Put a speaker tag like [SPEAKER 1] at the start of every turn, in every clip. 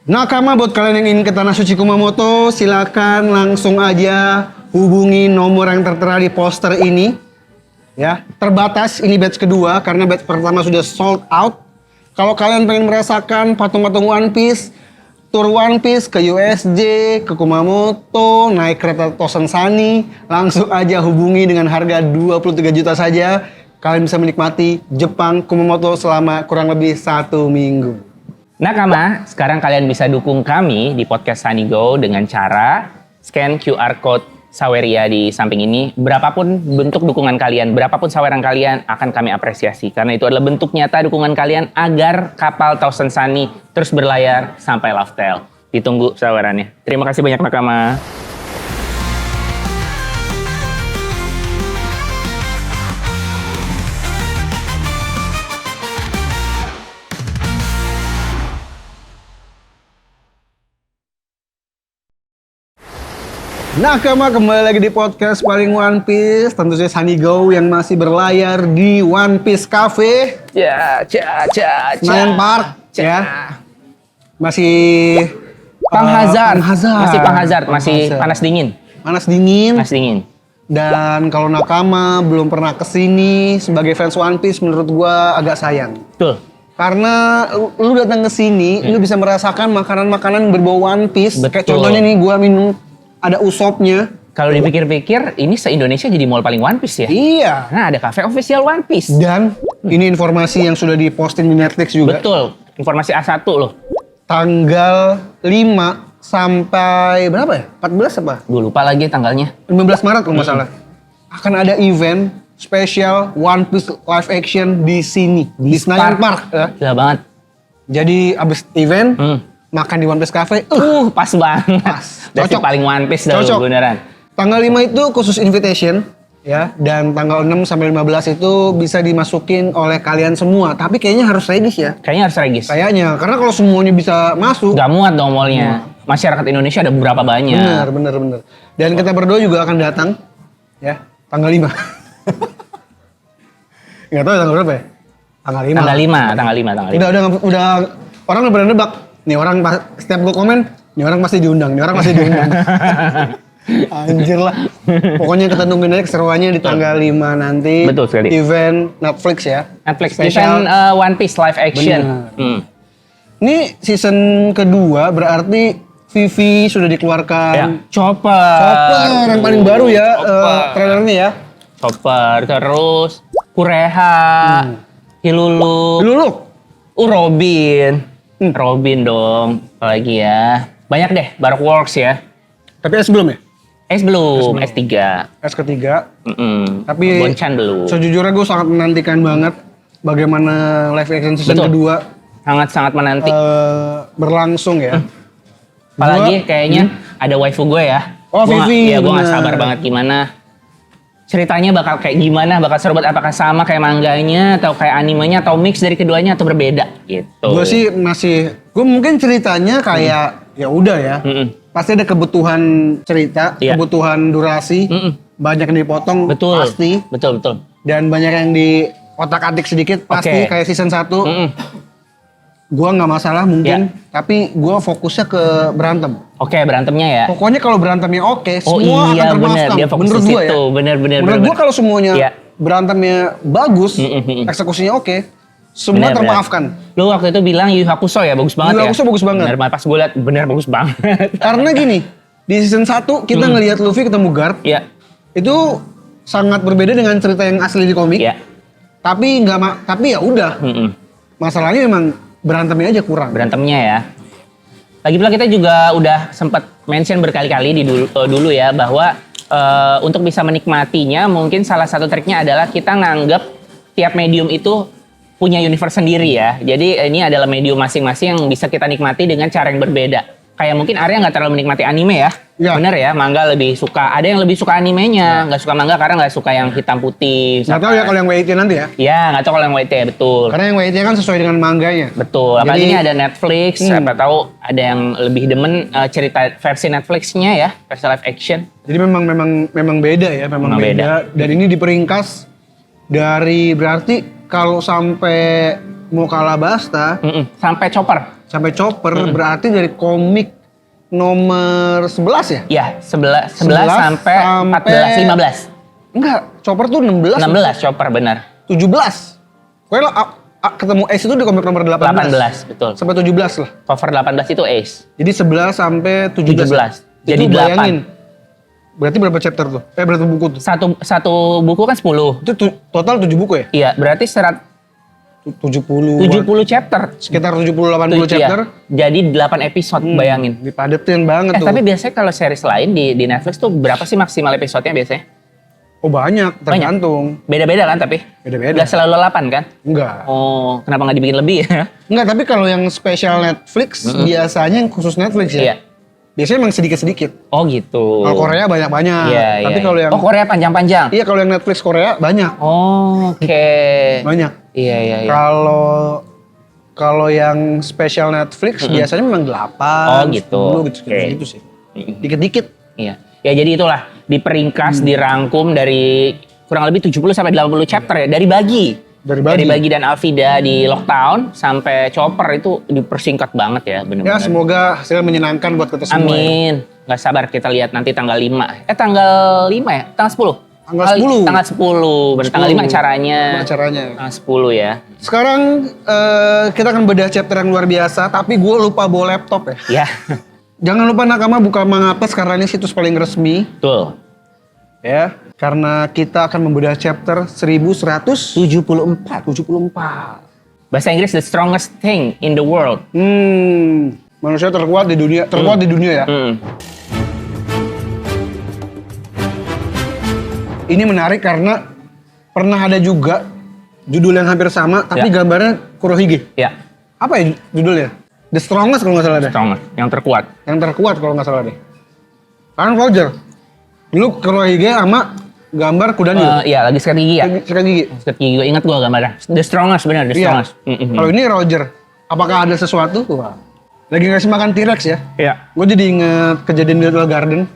[SPEAKER 1] Nakama, buat kalian yang ingin ke Tanah Suci Kumamoto, silakan langsung aja hubungi nomor yang tertera di poster ini. Ya, terbatas ini batch kedua karena batch pertama sudah sold out. Kalau kalian pengen merasakan patung-patung One Piece, tour One Piece ke USJ, ke Kumamoto, naik kereta Tosen Sunny, langsung aja hubungi dengan harga 23 juta saja. Kalian bisa menikmati Jepang Kumamoto selama kurang lebih 1 minggu.
[SPEAKER 2] Nakama, sekarang kalian bisa dukung kami di podcast Sunny Go dengan cara scan QR code Saweria di samping ini. Berapapun bentuk dukungan kalian, berapapun saweran kalian akan kami apresiasi. Karena itu adalah bentuk nyata dukungan kalian agar kapal Tosen Sunny terus berlayar sampai Loftel. Ditunggu sawerannya. Terima kasih banyak Nakama.
[SPEAKER 1] Nakama, kembali lagi di podcast paling One Piece. Tentu saja Sunny Go yang masih berlayar di One Piece Cafe Senayan Park. Ya. Masih
[SPEAKER 2] Panghazard.
[SPEAKER 1] Panghazard.
[SPEAKER 2] Masih panas dingin.
[SPEAKER 1] Panas dingin.
[SPEAKER 2] Panas dingin.
[SPEAKER 1] Dan kalau Nakama belum pernah kesini sebagai fans One Piece, menurut gua agak sayang.
[SPEAKER 2] Betul.
[SPEAKER 1] Karena lu datang ke sini, lu bisa merasakan makanan-makanan berbau One Piece.
[SPEAKER 2] Betul.
[SPEAKER 1] Kayak contohnya nih, gua minum ada usopnya.
[SPEAKER 2] Kalau dipikir-pikir, ini se-Indonesia jadi mall paling One Piece ya?
[SPEAKER 1] Iya.
[SPEAKER 2] Nah, ada cafe official One Piece.
[SPEAKER 1] Dan ini informasi yang sudah diposting di Netflix juga.
[SPEAKER 2] Betul. Informasi A1 loh.
[SPEAKER 1] Tanggal 5 sampai berapa ya? 14 apa?
[SPEAKER 2] Gue lupa lagi tanggalnya.
[SPEAKER 1] 15 Maret kalau nggak salah. Akan ada event spesial One Piece live action di sini. Di Senayan Park. Ya.
[SPEAKER 2] Gila banget.
[SPEAKER 1] Jadi abis event, makan di One Piece Cafe.
[SPEAKER 2] Pas banget. That's
[SPEAKER 1] Cocok.
[SPEAKER 2] paling One Piece dah
[SPEAKER 1] Cocok.
[SPEAKER 2] beneran.
[SPEAKER 1] Tanggal 5 itu khusus invitation. Ya, dan tanggal 6 sampai 15 itu bisa dimasukin oleh kalian semua. Tapi kayaknya harus regis ya.
[SPEAKER 2] Kayaknya harus regis.
[SPEAKER 1] Kayaknya, karena kalau semuanya bisa masuk.
[SPEAKER 2] Gak muat dong mallnya. Masyarakat Indonesia ada beberapa banyak.
[SPEAKER 1] Bener. Dan kita berdua juga akan datang. Ya, tanggal 5. Nggak tahu tanggal berapa ya? Tanggal 5.
[SPEAKER 2] Tanggal 5.
[SPEAKER 1] Udah orang udah pada nebak. Nih orang setiap gue komen, nih orang pasti diundang. Anjir lah. Pokoknya kita tungguin aja keseruannya di tanggal 5 nanti.
[SPEAKER 2] Betul sekali.
[SPEAKER 1] Event Netflix ya.
[SPEAKER 2] Netflix
[SPEAKER 1] Spesial.
[SPEAKER 2] event One Piece live action.
[SPEAKER 1] Ini season kedua, berarti Vivi sudah dikeluarkan.
[SPEAKER 2] Ya. Chopper
[SPEAKER 1] yang paling baru ya, trailernya ya.
[SPEAKER 2] Chopper, terus Kureha, Hilulu, Robin. Robin dong, apalagi ya. Banyak deh, Baroque Works ya.
[SPEAKER 1] Tapi S belum ya?
[SPEAKER 2] S belum, S3.
[SPEAKER 1] S ketiga. Tapi
[SPEAKER 2] Bonchan belum.
[SPEAKER 1] sejujurnya gue sangat menantikan banget bagaimana live action season
[SPEAKER 2] Betul.
[SPEAKER 1] kedua
[SPEAKER 2] Sangat-sangat menanti.
[SPEAKER 1] berlangsung ya.
[SPEAKER 2] Apalagi kayaknya ada waifu gue ya.
[SPEAKER 1] Oh, Vivi.
[SPEAKER 2] Iya, gue gak
[SPEAKER 1] bener.
[SPEAKER 2] sabar banget gimana. Ceritanya bakal kayak gimana, bakal seru banget. Apakah sama kayak mangganya, atau kayak animenya, atau mix dari keduanya, atau berbeda gitu.
[SPEAKER 1] Gue sih gue mungkin ceritanya kayak ya udah ya. Pasti ada kebutuhan cerita,
[SPEAKER 2] Iya.
[SPEAKER 1] kebutuhan durasi, banyak yang dipotong
[SPEAKER 2] Betul.
[SPEAKER 1] pasti,
[SPEAKER 2] Betul.
[SPEAKER 1] dan banyak yang di otak-atik sedikit pasti
[SPEAKER 2] Oke.
[SPEAKER 1] kayak season 1. Gue nggak masalah mungkin, tapi gue fokusnya ke berantem.
[SPEAKER 2] Oke, berantemnya ya.
[SPEAKER 1] Pokoknya kalau berantemnya oke,
[SPEAKER 2] Oh
[SPEAKER 1] semua
[SPEAKER 2] iya,
[SPEAKER 1] akan
[SPEAKER 2] bener.
[SPEAKER 1] termaafkan.
[SPEAKER 2] Dia fokus
[SPEAKER 1] Menurut
[SPEAKER 2] di
[SPEAKER 1] gue
[SPEAKER 2] situ.
[SPEAKER 1] ya.
[SPEAKER 2] Bener.
[SPEAKER 1] Menurut gue kalau semuanya
[SPEAKER 2] Iya.
[SPEAKER 1] berantemnya bagus, eksekusinya oke, semua
[SPEAKER 2] Bener.
[SPEAKER 1] termaafkan.
[SPEAKER 2] Lu waktu itu bilang Yu Hakusho ya, bagus banget
[SPEAKER 1] Yu
[SPEAKER 2] ya?
[SPEAKER 1] Hakusho bagus banget.
[SPEAKER 2] Bener, pas gue liat, bener bagus banget.
[SPEAKER 1] Karena gini, di season 1 kita ngelihat Luffy ketemu Garp,
[SPEAKER 2] Iya,
[SPEAKER 1] itu sangat berbeda dengan cerita yang asli di komik.
[SPEAKER 2] iya.
[SPEAKER 1] Tapi tapi ya udah. Masalahnya memang berantemnya aja kurang.
[SPEAKER 2] Berantemnya ya. Lagi pula kita juga udah sempat mention berkali-kali di dulu ya, bahwa untuk bisa menikmatinya mungkin salah satu triknya adalah kita nganggap tiap medium itu punya universe sendiri ya. Jadi ini adalah medium masing-masing yang bisa kita nikmati dengan cara yang berbeda. Kayak mungkin Arya nggak terlalu menikmati anime ya.
[SPEAKER 1] Ya.
[SPEAKER 2] Bener ya, Mangga lebih suka. Ada yang lebih suka animenya, nggak suka manga karena nggak suka yang hitam putih.
[SPEAKER 1] Nggak tahu ya kalau yang WIT nanti ya.
[SPEAKER 2] Ya, nggak tahu kalau yang WT, betul.
[SPEAKER 1] Karena yang WIT kan sesuai dengan mangganya.
[SPEAKER 2] Betul, apalagi
[SPEAKER 1] Jadi-
[SPEAKER 2] ini ada Netflix, siapa tahu ada yang lebih demen cerita versi Netflix-nya ya, versi live action.
[SPEAKER 1] Jadi memang beda ya, memang
[SPEAKER 2] Memang
[SPEAKER 1] beda. Dan ini diperingkas dari berarti kalau sampai Alabasta
[SPEAKER 2] Sampai Chopper.
[SPEAKER 1] sampai Chopper berarti dari komik nomor 11 ya?
[SPEAKER 2] Iya, 11 sampai 14, 15.
[SPEAKER 1] Enggak, Chopper tuh 16.
[SPEAKER 2] 16 Chopper benar.
[SPEAKER 1] 17. Pokoknya ketemu Ace itu di komik nomor 18.
[SPEAKER 2] 18, betul.
[SPEAKER 1] Sampai 17 lah.
[SPEAKER 2] Cover 18 itu Ace.
[SPEAKER 1] Jadi 11 sampai 17.
[SPEAKER 2] 17.
[SPEAKER 1] Itu
[SPEAKER 2] Jadi 8.
[SPEAKER 1] bayangin. Berarti berapa chapter tuh? Berapa buku tuh?
[SPEAKER 2] Satu buku kan 10.
[SPEAKER 1] Itu total 7 buku ya?
[SPEAKER 2] Iya, berarti
[SPEAKER 1] 70
[SPEAKER 2] 70 chapter.
[SPEAKER 1] sekitar 70-80 chapter.
[SPEAKER 2] Iya. Jadi 8 episode, bayangin.
[SPEAKER 1] Dipadetin banget tuh.
[SPEAKER 2] Tapi biasanya kalau series lain di Netflix tuh berapa sih maksimal episodenya biasanya?
[SPEAKER 1] Oh banyak, tergantung.
[SPEAKER 2] Beda-beda kan tapi?
[SPEAKER 1] Beda-beda.
[SPEAKER 2] Nggak selalu 8 kan?
[SPEAKER 1] Enggak.
[SPEAKER 2] Oh, kenapa nggak dibikin lebih ya?
[SPEAKER 1] Enggak, tapi kalau yang spesial Netflix, biasanya yang khusus Netflix ya.
[SPEAKER 2] Iya.
[SPEAKER 1] Biasanya emang sedikit-sedikit.
[SPEAKER 2] Oh gitu.
[SPEAKER 1] Kalau Korea banyak-banyak.
[SPEAKER 2] Iya,
[SPEAKER 1] Tapi
[SPEAKER 2] iya.
[SPEAKER 1] kalau yang
[SPEAKER 2] Oh Korea panjang-panjang?
[SPEAKER 1] Iya, kalau yang Netflix Korea banyak.
[SPEAKER 2] Oh, oke.
[SPEAKER 1] Banyak.
[SPEAKER 2] Iya, iya, iya.
[SPEAKER 1] Kalau yang spesial Netflix biasanya memang 8,
[SPEAKER 2] Oh, gitu.
[SPEAKER 1] 10 gitu,
[SPEAKER 2] Oke.
[SPEAKER 1] gitu sih. Dikit-dikit.
[SPEAKER 2] Iya. Ya jadi itulah diperingkas, dirangkum dari kurang lebih 70 sampai 80 chapter ya dari Bagi.
[SPEAKER 1] Dari Bagi.
[SPEAKER 2] Dan Alvida di Lockdown sampai Chopper itu dipersingkat banget ya
[SPEAKER 1] Ya,
[SPEAKER 2] benar-benar.
[SPEAKER 1] semoga hasilnya menyenangkan buat kita semua. Ya.
[SPEAKER 2] Amin. Nggak sabar kita lihat nanti tanggal 5. Tanggal 5 ya? Tanggal 10?
[SPEAKER 1] Tanggal 10.
[SPEAKER 2] Tanggal 10. Bener, tanggal 5 acaranya.
[SPEAKER 1] Acaranya.
[SPEAKER 2] Tanggal 10 ya.
[SPEAKER 1] Sekarang kita akan bedah chapter yang luar biasa, tapi gue lupa bawa laptop ya.
[SPEAKER 2] Ya,
[SPEAKER 1] Jangan lupa nakama buka Mangapas karena ini situs paling resmi.
[SPEAKER 2] betul.
[SPEAKER 1] Ya, karena kita akan membedah chapter 1174. 74.
[SPEAKER 2] Bahasa Inggris the strongest thing in the world.
[SPEAKER 1] Manusia terkuat di dunia, di dunia ya. Ini menarik karena pernah ada juga judul yang hampir sama, tapi
[SPEAKER 2] Ya.
[SPEAKER 1] gambarnya Kurohige.
[SPEAKER 2] Ya,
[SPEAKER 1] Apa ya judulnya? The Strongest kalau nggak salah deh.
[SPEAKER 2] strongest, yang terkuat.
[SPEAKER 1] Yang terkuat kalau nggak salah deh. Kan Roger. Dulu Kurohige sama gambar Kudanil.
[SPEAKER 2] Iya, lagi sikat gigi ya.
[SPEAKER 1] Sikat gigi.
[SPEAKER 2] Sikat gigi gue ingat gue gambarnya. The strongest benar, the
[SPEAKER 1] Iya.
[SPEAKER 2] strongest.
[SPEAKER 1] Kalau ini Roger. Apakah ada sesuatu? Wah. Lagi ngasih makan T-Rex ya.
[SPEAKER 2] Iya.
[SPEAKER 1] Gue jadi inget kejadian di Little Garden.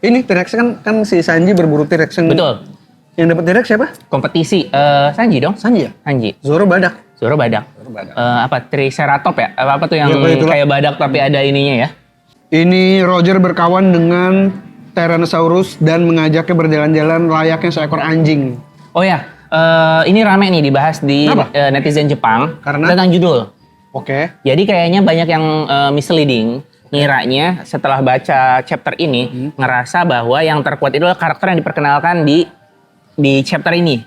[SPEAKER 1] Ini T-Rex kan si Sanji berburu T-Rex yang
[SPEAKER 2] Betul.
[SPEAKER 1] Yang dapat T-Rex siapa?
[SPEAKER 2] Kompetisi Sanji dong?
[SPEAKER 1] Sanji ya?
[SPEAKER 2] Sanji.
[SPEAKER 1] Zoro badak.
[SPEAKER 2] Zoro badak. Apa Triceratops ya? Apa tuh yang
[SPEAKER 1] Ya, itulah.
[SPEAKER 2] kayak badak tapi ada ininya ya?
[SPEAKER 1] Ini Roger berkawan dengan Tyrannosaurus dan mengajaknya berjalan-jalan layaknya seekor anjing.
[SPEAKER 2] Oh ya, ini rame nih dibahas di
[SPEAKER 1] Kenapa?
[SPEAKER 2] netizen Jepang
[SPEAKER 1] Karena?
[SPEAKER 2] tentang judul.
[SPEAKER 1] Oke.
[SPEAKER 2] Jadi kayaknya banyak yang misleading, ngiranya setelah baca chapter ini ngerasa bahwa yang terkuat itu adalah karakter yang diperkenalkan di chapter ini.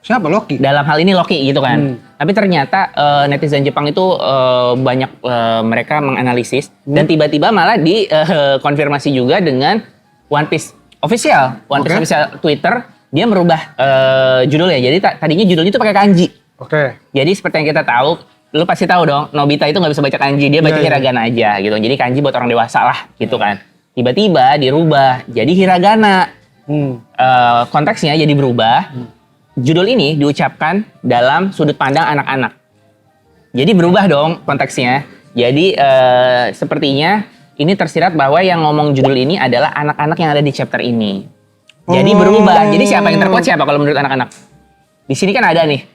[SPEAKER 1] Siapa Loki?
[SPEAKER 2] Dalam hal ini Loki gitu kan. Tapi ternyata netizen Jepang itu banyak mereka menganalisis dan tiba-tiba malah dikonfirmasi juga dengan One Piece official, One Piece
[SPEAKER 1] Oke.
[SPEAKER 2] official Twitter dia merubah judulnya. Jadi tadinya judulnya itu pakai kanji.
[SPEAKER 1] Oke.
[SPEAKER 2] Jadi seperti yang kita tahu, lu pasti tahu dong, Nobita itu nggak bisa baca kanji, dia baca
[SPEAKER 1] Iya, iya.
[SPEAKER 2] hiragana aja gitu. Jadi kanji buat orang dewasa lah gitu kan. Tiba-tiba dirubah jadi hiragana. Konteksnya jadi berubah. Judul ini diucapkan dalam sudut pandang anak-anak. Jadi berubah dong konteksnya. Jadi sepertinya ini tersirat bahwa yang ngomong judul ini adalah anak-anak yang ada di chapter ini. Jadi berubah. Jadi siapa yang terkuat siapa kalau menurut anak-anak? Di sini kan ada nih.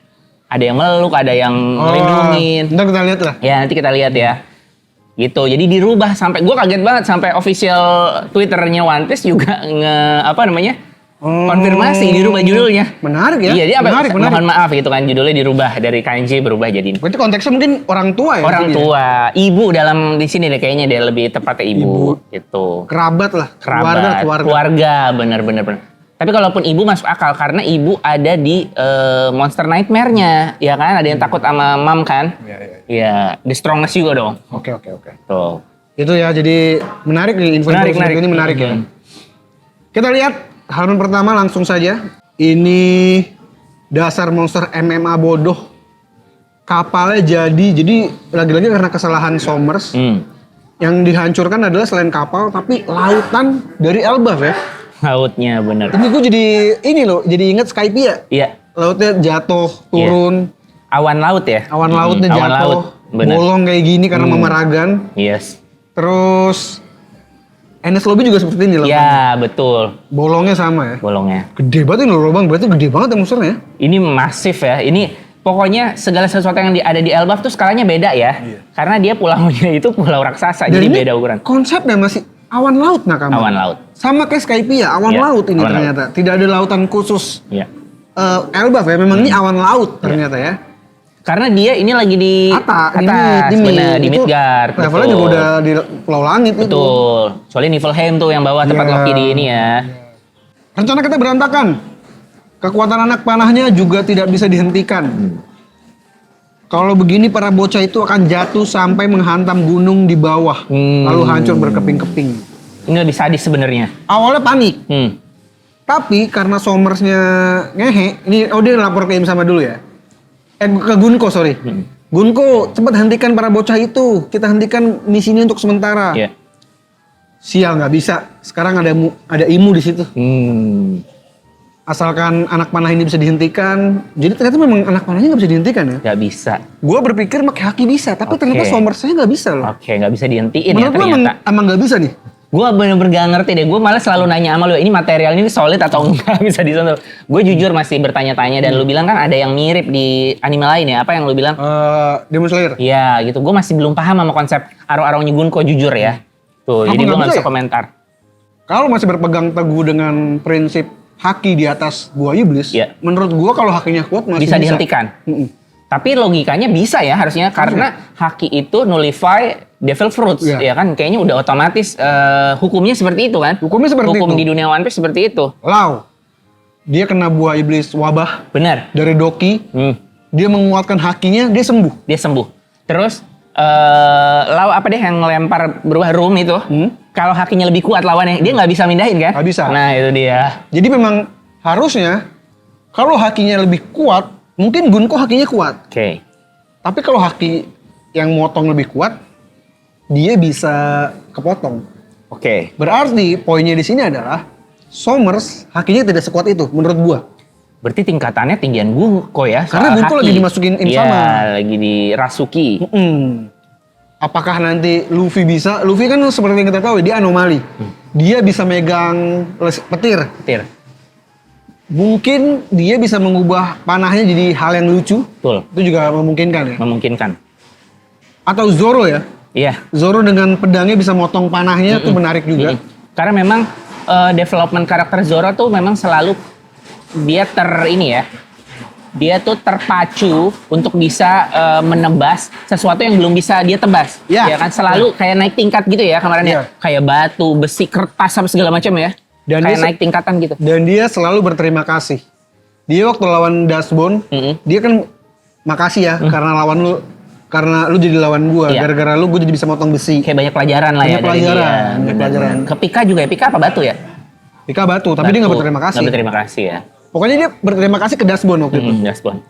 [SPEAKER 2] Ada yang meluk, ada yang melindungin.
[SPEAKER 1] Ntar kita lihat lah.
[SPEAKER 2] Ya nanti kita lihat ya. Gitu. Jadi dirubah sampai gue kaget banget sampai official Twitternya One Piece juga konfirmasi dirubah judulnya.
[SPEAKER 1] Menarik ya.
[SPEAKER 2] Iya, dia apa?
[SPEAKER 1] Menarik.
[SPEAKER 2] Mohon maaf gitu kan judulnya dirubah dari kanji berubah jadi
[SPEAKER 1] Berarti konteksnya mungkin orang tua ya?
[SPEAKER 2] orang
[SPEAKER 1] maksudnya?
[SPEAKER 2] tua, ibu dalam di sini deh kayaknya dia lebih tepatnya ibu, gitu.
[SPEAKER 1] Kerabat lah.
[SPEAKER 2] Kerabat, keluarga, bener. Tapi kalaupun ibu masuk akal karena ibu ada di Monster Nightmare-nya, ya kan? Ada yang takut sama mam kan? Iya, the strongest juga dong.
[SPEAKER 1] Oke.
[SPEAKER 2] Tuh.
[SPEAKER 1] Itu ya, jadi menarik nih info
[SPEAKER 2] Menarik.
[SPEAKER 1] ini menarik ya. Kita lihat halaman pertama langsung saja. Ini dasar monster MMA bodoh. Kapalnya jadi lagi-lagi karena kesalahan Somers. Yang dihancurkan adalah selain kapal tapi lautan dari Elbaf ya.
[SPEAKER 2] Lautnya bener.
[SPEAKER 1] Ini gue jadi inget Skypiea.
[SPEAKER 2] Iya,
[SPEAKER 1] Lautnya jatuh, turun,
[SPEAKER 2] awan laut ya.
[SPEAKER 1] awan lautnya
[SPEAKER 2] Awan
[SPEAKER 1] jatuh,
[SPEAKER 2] laut, bener.
[SPEAKER 1] bolong kayak gini karena memaragan.
[SPEAKER 2] Yes.
[SPEAKER 1] Terus Enies Lobby juga seperti ini loh.
[SPEAKER 2] Ya, betul.
[SPEAKER 1] Bolongnya sama ya.
[SPEAKER 2] Bolongnya.
[SPEAKER 1] Gede banget ini lubang, berarti gede banget ya monsternya.
[SPEAKER 2] Ini masif ya. Ini Pokoknya segala sesuatu yang ada di Elbaf tuh skalanya beda ya.
[SPEAKER 1] Iya.
[SPEAKER 2] Karena dia pulaunya itu pulau raksasa,
[SPEAKER 1] Dan
[SPEAKER 2] jadi
[SPEAKER 1] ini
[SPEAKER 2] beda ukuran.
[SPEAKER 1] konsepnya masih awan laut Nakama.
[SPEAKER 2] Awan laut.
[SPEAKER 1] Sama kayak Skypia, awan
[SPEAKER 2] Iya,
[SPEAKER 1] laut ini
[SPEAKER 2] awan
[SPEAKER 1] ternyata. Tidak ada lautan khusus
[SPEAKER 2] Iya.
[SPEAKER 1] Elbaf ya, memang ini awan laut ternyata ya.
[SPEAKER 2] Karena dia ini lagi di
[SPEAKER 1] Atas,
[SPEAKER 2] bener, di
[SPEAKER 1] Itu
[SPEAKER 2] Midgard.
[SPEAKER 1] levelnya
[SPEAKER 2] betul.
[SPEAKER 1] juga udah di pulau langit itu.
[SPEAKER 2] Betul. Soalnya Niflheim tuh yang bawah tempat
[SPEAKER 1] Iya.
[SPEAKER 2] Loki di ini ya.
[SPEAKER 1] Rencana kita berantakan. Kekuatan anak panahnya juga tidak bisa dihentikan. Kalau begini para bocah itu akan jatuh sampai menghantam gunung di bawah. Lalu hancur berkeping-keping.
[SPEAKER 2] Ini lebih sadis sebenarnya.
[SPEAKER 1] Awalnya panik.
[SPEAKER 2] Hmm.
[SPEAKER 1] Tapi karena Somersnya ngehe, ini dia lapor ke Im-sama dulu ya. Ke Gunko, sorry. Gunko, cepat hentikan para bocah itu. Kita hentikan misi ini untuk sementara.
[SPEAKER 2] Iya.
[SPEAKER 1] Sial, nggak bisa. Sekarang ada Imu di situ. Asalkan anak panah ini bisa dihentikan. Jadi ternyata memang anak panahnya nggak bisa dihentikan ya.
[SPEAKER 2] Gak bisa.
[SPEAKER 1] Gua berpikir pakai haki bisa, tapi
[SPEAKER 2] Oke.
[SPEAKER 1] ternyata Somersnya nggak bisa loh.
[SPEAKER 2] Oke, gak bisa dihentiin
[SPEAKER 1] Menurut
[SPEAKER 2] ya
[SPEAKER 1] gua
[SPEAKER 2] ternyata.
[SPEAKER 1] emang nggak bisa nih.
[SPEAKER 2] Gue bener-bener gak ngerti deh. Gue malah selalu nanya sama lu, ini material ini solid atau enggak bisa disentuh. Gue jujur masih bertanya-tanya dan lu bilang kan ada yang mirip di anime lain ya. Apa yang lu bilang?
[SPEAKER 1] Demon Slayer.
[SPEAKER 2] Iya gitu. Gue masih belum paham sama konsep arrow-arrownya Gunko jujur ya. Tuh,
[SPEAKER 1] Apa
[SPEAKER 2] jadi gue
[SPEAKER 1] nggak
[SPEAKER 2] gak
[SPEAKER 1] bisa
[SPEAKER 2] bisa
[SPEAKER 1] ya?
[SPEAKER 2] komentar.
[SPEAKER 1] Kalau masih berpegang teguh dengan prinsip haki di atas buah iblis,
[SPEAKER 2] Iya.
[SPEAKER 1] menurut gua kalau hakinya kuat masih
[SPEAKER 2] Bisa dihentikan.
[SPEAKER 1] Mm-mm.
[SPEAKER 2] Tapi logikanya bisa ya harusnya karena haki itu nullify devil fruits
[SPEAKER 1] Iya.
[SPEAKER 2] ya kan. Kayaknya udah otomatis hukumnya seperti itu kan.
[SPEAKER 1] Hukumnya seperti
[SPEAKER 2] Hukum
[SPEAKER 1] itu.
[SPEAKER 2] di dunia One Piece seperti itu.
[SPEAKER 1] Lau, dia kena buah iblis wabah
[SPEAKER 2] Benar.
[SPEAKER 1] dari Doki, dia menguatkan hakinya, dia sembuh.
[SPEAKER 2] Dia sembuh. Terus Lau apa deh yang ngelempar berubah room itu? Kalau hakinya lebih kuat lawannya, dia nggak bisa mindahin kan?
[SPEAKER 1] Nggak bisa.
[SPEAKER 2] Nah itu dia.
[SPEAKER 1] Jadi memang harusnya kalau hakinya lebih kuat, mungkin Gunko hakinya kuat.
[SPEAKER 2] Oke.
[SPEAKER 1] Tapi kalau haki yang motong lebih kuat, dia bisa kepotong.
[SPEAKER 2] Oke.
[SPEAKER 1] Berarti poinnya di sini adalah Somers hakinya tidak sekuat itu menurut gua.
[SPEAKER 2] Berarti tingkatannya tinggian Gunko ya?
[SPEAKER 1] Karena
[SPEAKER 2] soal
[SPEAKER 1] Gunko
[SPEAKER 2] haki.
[SPEAKER 1] lagi dimasukin Im
[SPEAKER 2] Iya,
[SPEAKER 1] sama.
[SPEAKER 2] lagi di Rasuki.
[SPEAKER 1] Apakah nanti Luffy bisa? Luffy kan seperti yang kita tahu dia anomali. Dia bisa megang petir.
[SPEAKER 2] Petir.
[SPEAKER 1] Mungkin dia bisa mengubah panahnya jadi hal yang lucu.
[SPEAKER 2] Betul.
[SPEAKER 1] Itu juga memungkinkan ya.
[SPEAKER 2] Memungkinkan.
[SPEAKER 1] Atau Zoro ya.
[SPEAKER 2] Iya.
[SPEAKER 1] Zoro dengan pedangnya bisa motong panahnya itu menarik juga.
[SPEAKER 2] Karena memang development karakter Zoro tuh memang selalu dia dia tuh terpacu untuk bisa menebas sesuatu yang belum bisa dia tebas.
[SPEAKER 1] Ya.
[SPEAKER 2] Ya kan selalu kayak naik tingkat gitu ya kemarin ya.
[SPEAKER 1] Ya.
[SPEAKER 2] Kayak batu, besi, kertas apa segala macam ya.
[SPEAKER 1] Dan
[SPEAKER 2] kayak
[SPEAKER 1] dia
[SPEAKER 2] naik tingkatan gitu.
[SPEAKER 1] Dan dia selalu berterima kasih. Dia waktu lawan Dustbone, dia kan makasih ya karena lu jadi lawan gua.
[SPEAKER 2] Iya.
[SPEAKER 1] Gara-gara lu gua jadi bisa motong besi.
[SPEAKER 2] Kayak banyak pelajaran lah ya
[SPEAKER 1] Banyak
[SPEAKER 2] dari
[SPEAKER 1] pelajaran,
[SPEAKER 2] dia.
[SPEAKER 1] banyak
[SPEAKER 2] Benar,
[SPEAKER 1] pelajaran.
[SPEAKER 2] benar. Ke Pika juga ya. Pika apa batu ya?
[SPEAKER 1] Pika batu, tapi dia nggak berterima kasih.
[SPEAKER 2] Nggak berterima kasih ya.
[SPEAKER 1] Pokoknya dia berterima kasih ke Dustbone waktu itu.
[SPEAKER 2] Dustbone.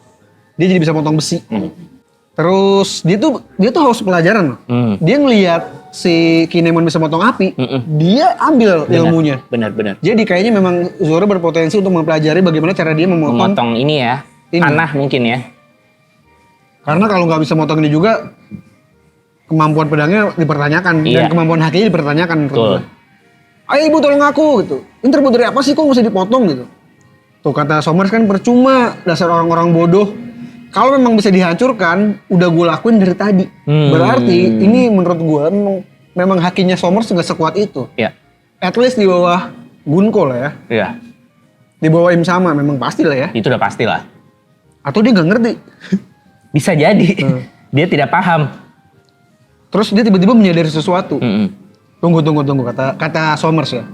[SPEAKER 1] Dia jadi bisa potong besi. Terus dia tuh haus pelajaran loh. Dia ngelihat si Kinemon bisa potong api, dia ambil ilmunya.
[SPEAKER 2] Benar.
[SPEAKER 1] Jadi kayaknya memang Zoro berpotensi untuk mempelajari bagaimana cara dia memotong.
[SPEAKER 2] Memotong ini ya.
[SPEAKER 1] Ini.
[SPEAKER 2] Tanah mungkin ya.
[SPEAKER 1] Karena kalau nggak bisa motong ini juga, kemampuan pedangnya dipertanyakan dan
[SPEAKER 2] Iya.
[SPEAKER 1] kemampuan hakinya dipertanyakan. menurut
[SPEAKER 2] Betul.
[SPEAKER 1] gue. Ayo ibu tolong aku gitu. Ini terbuat dari apa sih kok mesti dipotong gitu. Tuh kata Somers kan percuma dasar orang-orang bodoh. Kalau memang bisa dihancurkan, udah gue lakuin dari tadi. Berarti ini menurut gue memang hakinya Somers nggak sekuat itu.
[SPEAKER 2] Iya.
[SPEAKER 1] At least di bawah Gunko lah ya.
[SPEAKER 2] Iya.
[SPEAKER 1] Di bawah Im sama memang pasti lah ya.
[SPEAKER 2] Itu udah pasti lah.
[SPEAKER 1] Atau dia nggak ngerti.
[SPEAKER 2] Bisa jadi. Dia tidak paham.
[SPEAKER 1] Terus dia tiba-tiba menyadari sesuatu.
[SPEAKER 2] Mm-mm.
[SPEAKER 1] Tunggu kata Somers ya.